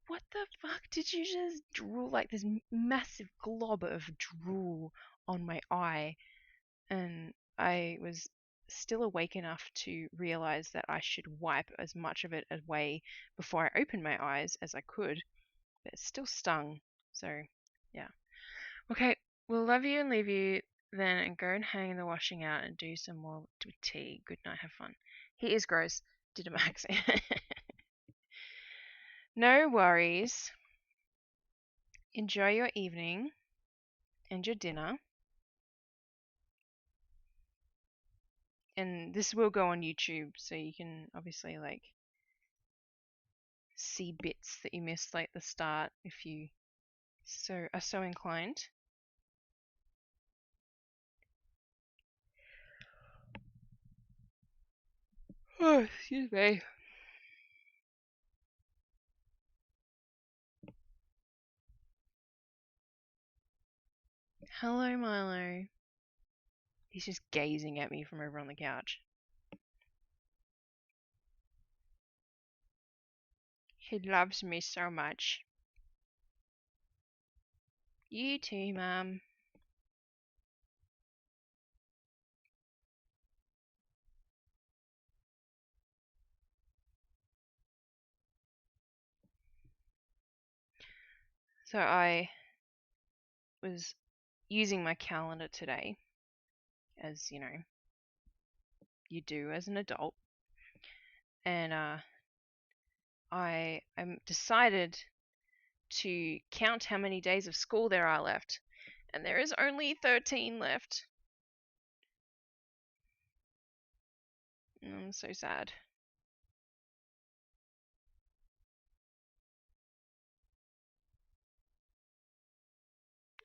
A: what the fuck did you just drool, like this massive glob of drool on my eye? And I was still awake enough to realize that I should wipe as much of it away before I opened my eyes as I could, but it still stung. So, yeah. Okay, we'll love you and leave you then and go and hang the washing out and do some more tea. Good night, have fun. He is gross. Did a max. No worries. Enjoy your evening and your dinner. And this will go on YouTube, so you can obviously like see bits that you missed, like the start, if you are so inclined. Oh, excuse me. Hello, Milo. He's just gazing at me from over on the couch. He loves me so much. You too, Mum. So I was using my calendar today, as you know, you do as an adult, and I decided to count how many days of school there are left, and there is only 13 left. I'm so sad.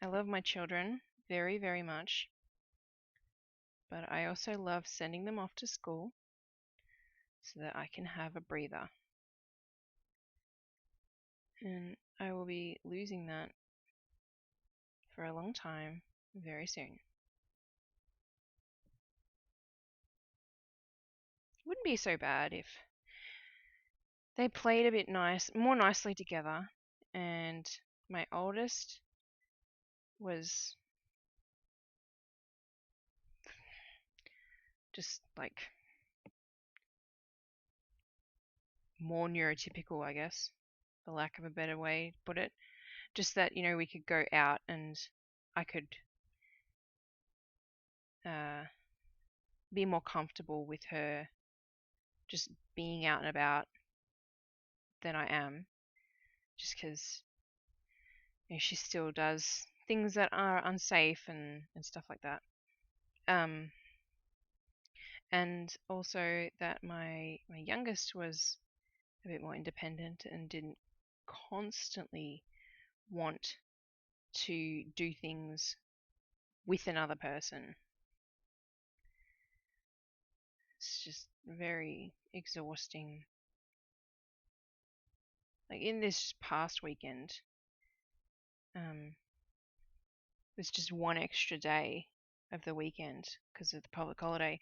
A: I love my children very, very much, but I also love sending them off to school so that I can have a breather. And I will be losing that for a long time very soon. Wouldn't be so bad if they played a bit more nicely together, and my oldest was just like more neurotypical, I guess, for lack of a better way to put it. Just that, we could go out and I could be more comfortable with her just being out and about than I am, just because she still does things that are unsafe and stuff like that. And also that my youngest was a bit more independent and didn't constantly want to do things with another person. It's just very exhausting. Like in this past weekend, was just one extra day of the weekend because of the public holiday,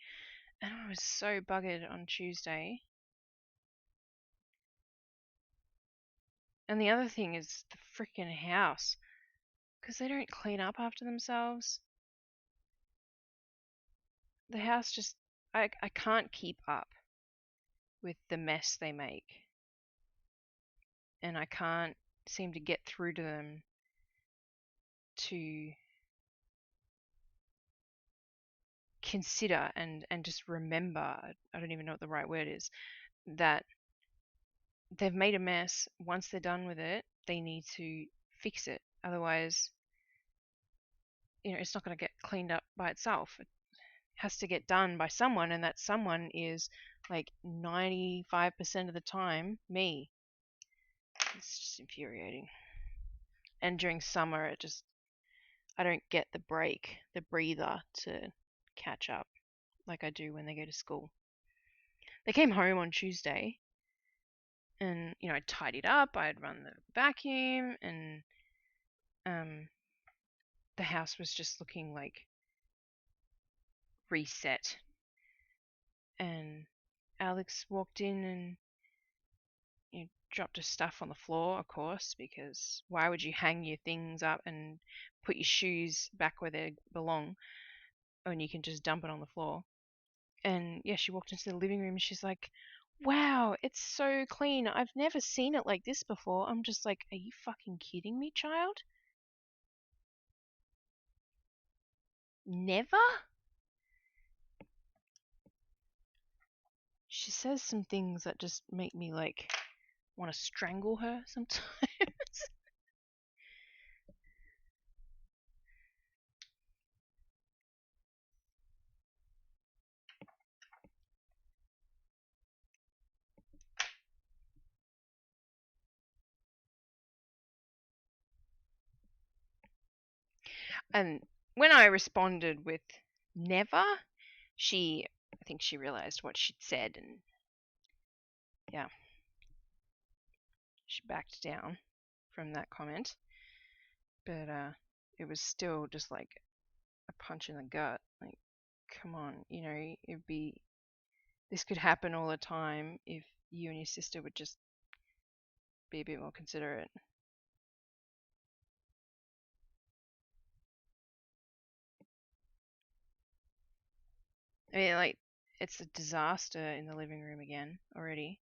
A: and I was so buggered on Tuesday. And the other thing is the freaking house, because they don't clean up after themselves. The house just, I can't keep up with the mess they make, and I can't seem to get through to them to consider and just remember, I don't even know what the right word is, that they've made a mess. Once they're done with it, they need to fix it. Otherwise, it's not going to get cleaned up by itself. It has to get done by someone, and that someone is like 95% of the time me. It's just infuriating. And during summer, I don't get the break, the breather to catch up like I do when they go to school. They came home on Tuesday, And, you know, I'd tidied up, I'd run the vacuum, and the house was just looking like reset. And Alex walked in and, you know, dropped her stuff on the floor, of course, because why would you hang your things up and put your shoes back where they belong when you can just dump it on the floor? And yeah, she walked into the living room and she's like, wow, it's so clean. I've never seen it like this before. I'm just like, are you fucking kidding me, child? Never? She says some things that just make me like want to strangle her sometimes. And when I responded with never, I think she realized what she'd said, and yeah, she backed down from that comment. But it was still just like a punch in the gut. Like, come on, you know, this could happen all the time if you and your sister would just be a bit more considerate. I mean, like, it's a disaster in the living room again already.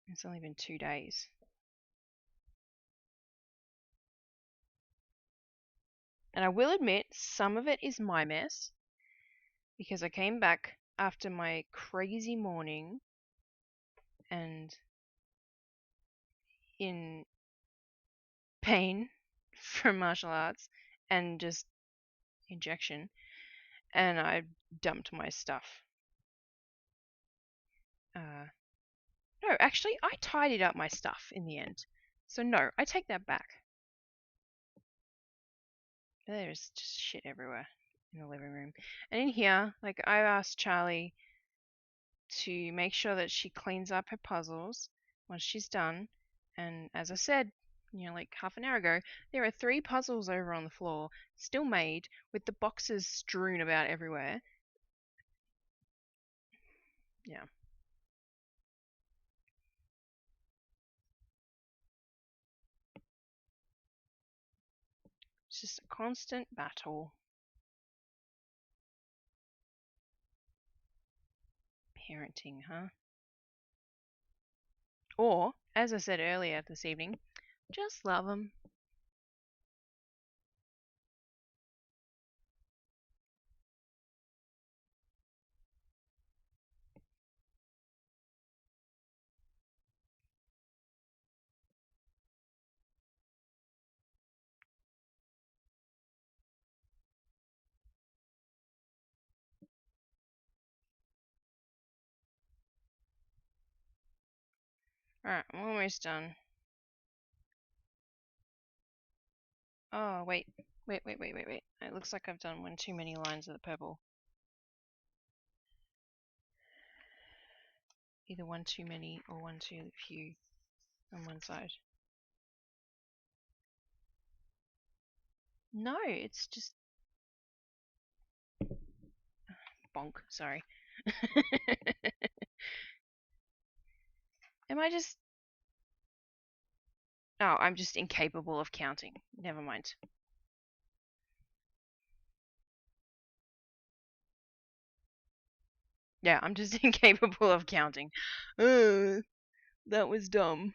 A: It's only been 2 days. And I will admit, some of it is my mess because I came back after my crazy morning and in pain from martial arts and just injection, and I dumped my stuff. No, actually, I tidied up my stuff in the end. So no, I take that back. There's just shit everywhere in the living room. And in here, like, I asked Charlie to make sure that she cleans up her puzzles once she's done. And as I said, you know, like half an hour ago, there are 3 puzzles over on the floor, still made, with the boxes strewn about everywhere. Yeah. It's just a constant battle. Parenting, huh? Or, as I said earlier this evening, just love them. Alright, I'm almost done. Oh, wait. Wait. It looks like I've done one too many lines of the purple. Either one too many or one too few on one side. No, it's just bonk, sorry. Am I just... Oh, I'm just incapable of counting. Never mind. Yeah, I'm just incapable of counting. That was dumb.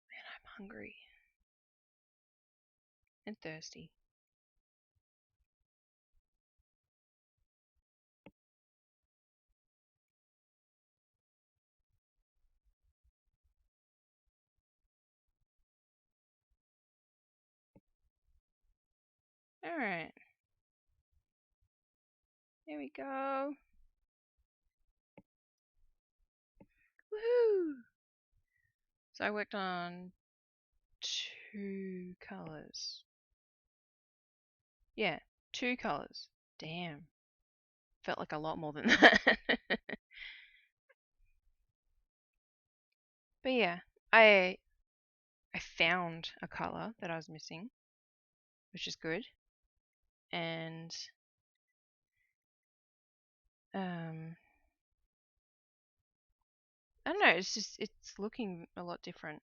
A: Man, I'm hungry. And thirsty. Alright. There we go. Woohoo! So I worked on 2 colours. Yeah, 2 colours. Damn. Felt like a lot more than that. But yeah, I found a colour that I was missing, which is good. And I don't know, it's looking a lot different.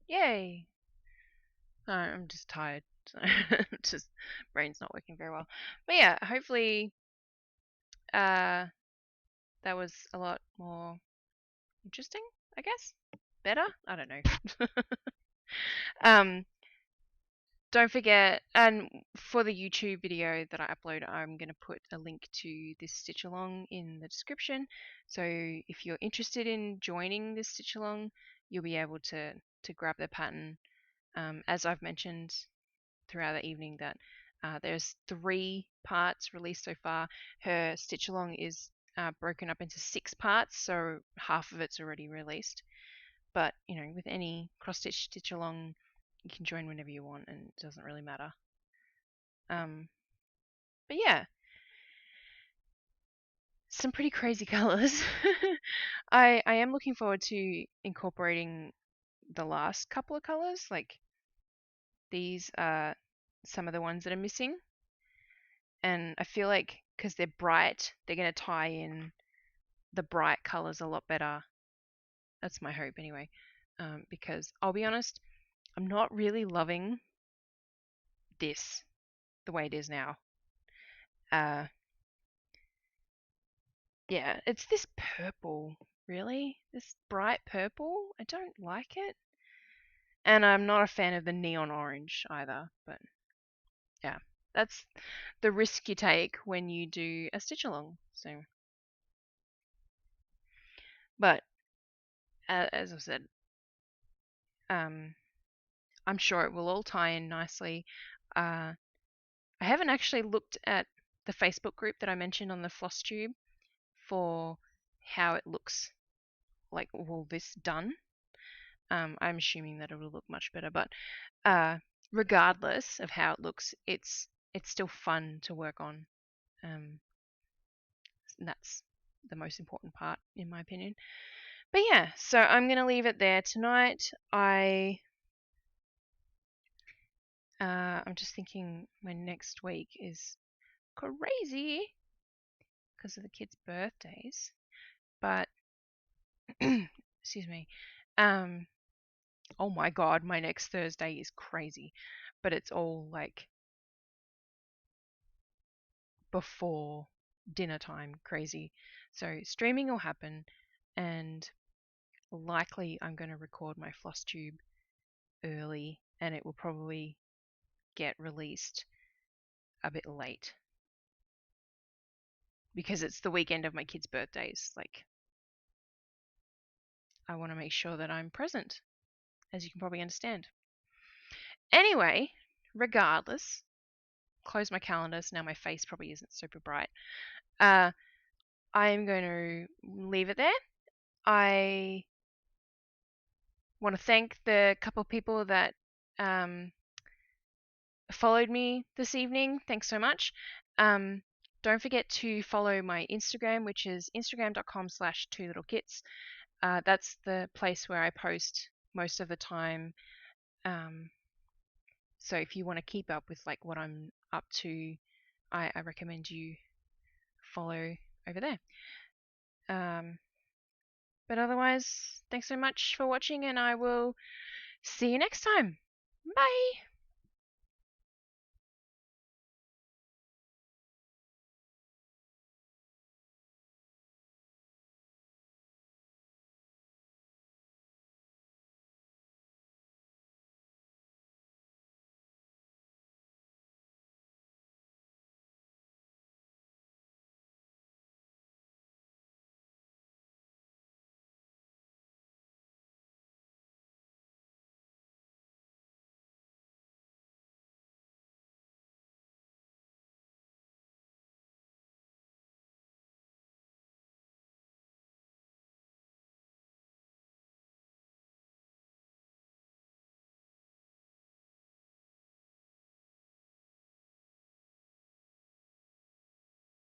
A: Yay! I'm just tired. So just brain's not working very well. But yeah, hopefully that was a lot more interesting, I guess. Better? I don't know. um Don't forget, and for the YouTube video that I upload, I'm going to put a link to this stitch along in the description. So if you're interested in joining this stitch along, you'll be able to grab the pattern. As I've mentioned throughout the evening, that there's 3 parts released so far. Her stitch along is broken up into 6 parts, so half of it's already released. But you know, with any cross stitch along, you can join whenever you want, and it doesn't really matter. But yeah, some pretty crazy colors. I am looking forward to incorporating the last couple of colors. Like these are some of the ones that are missing, and I feel like because they're bright, they're going to tie in the bright colors a lot better. That's my hope anyway. Because I'll be honest, I'm not really loving this the way it is now. Yeah, it's this purple, really. This bright purple. I don't like it. And I'm not a fan of the neon orange either, but yeah. That's the risk you take when you do a stitch along. So, but as I said, I'm sure it will all tie in nicely. I haven't actually looked at the Facebook group that I mentioned on the floss tube for how it looks like all this done. I'm assuming that it will look much better, but regardless of how it looks, it's still fun to work on. And that's the most important part, in my opinion. But yeah, so I'm gonna leave it there tonight. I'm just thinking my next week is crazy because of the kids' birthdays. But excuse me. Oh my god, my next Thursday is crazy. But it's all like before dinner time crazy. So streaming will happen, and likely I'm going to record my floss tube early, and it will probably get released a bit late because it's the weekend of my kids' birthdays. Like, I want to make sure that I'm present, as you can probably understand. Anyway, regardless, close my calendar so now my face probably isn't super bright. I'm going to leave it there. I want to thank the couple of people that followed me this evening. Thanks so much. Don't forget to follow my Instagram, which is instagram.com/twolittlekits. That's the place where I post most of the time. So if you want to keep up with like what I'm up to, I recommend you follow over there. But otherwise, thanks so much for watching, and I will see you next time. Bye!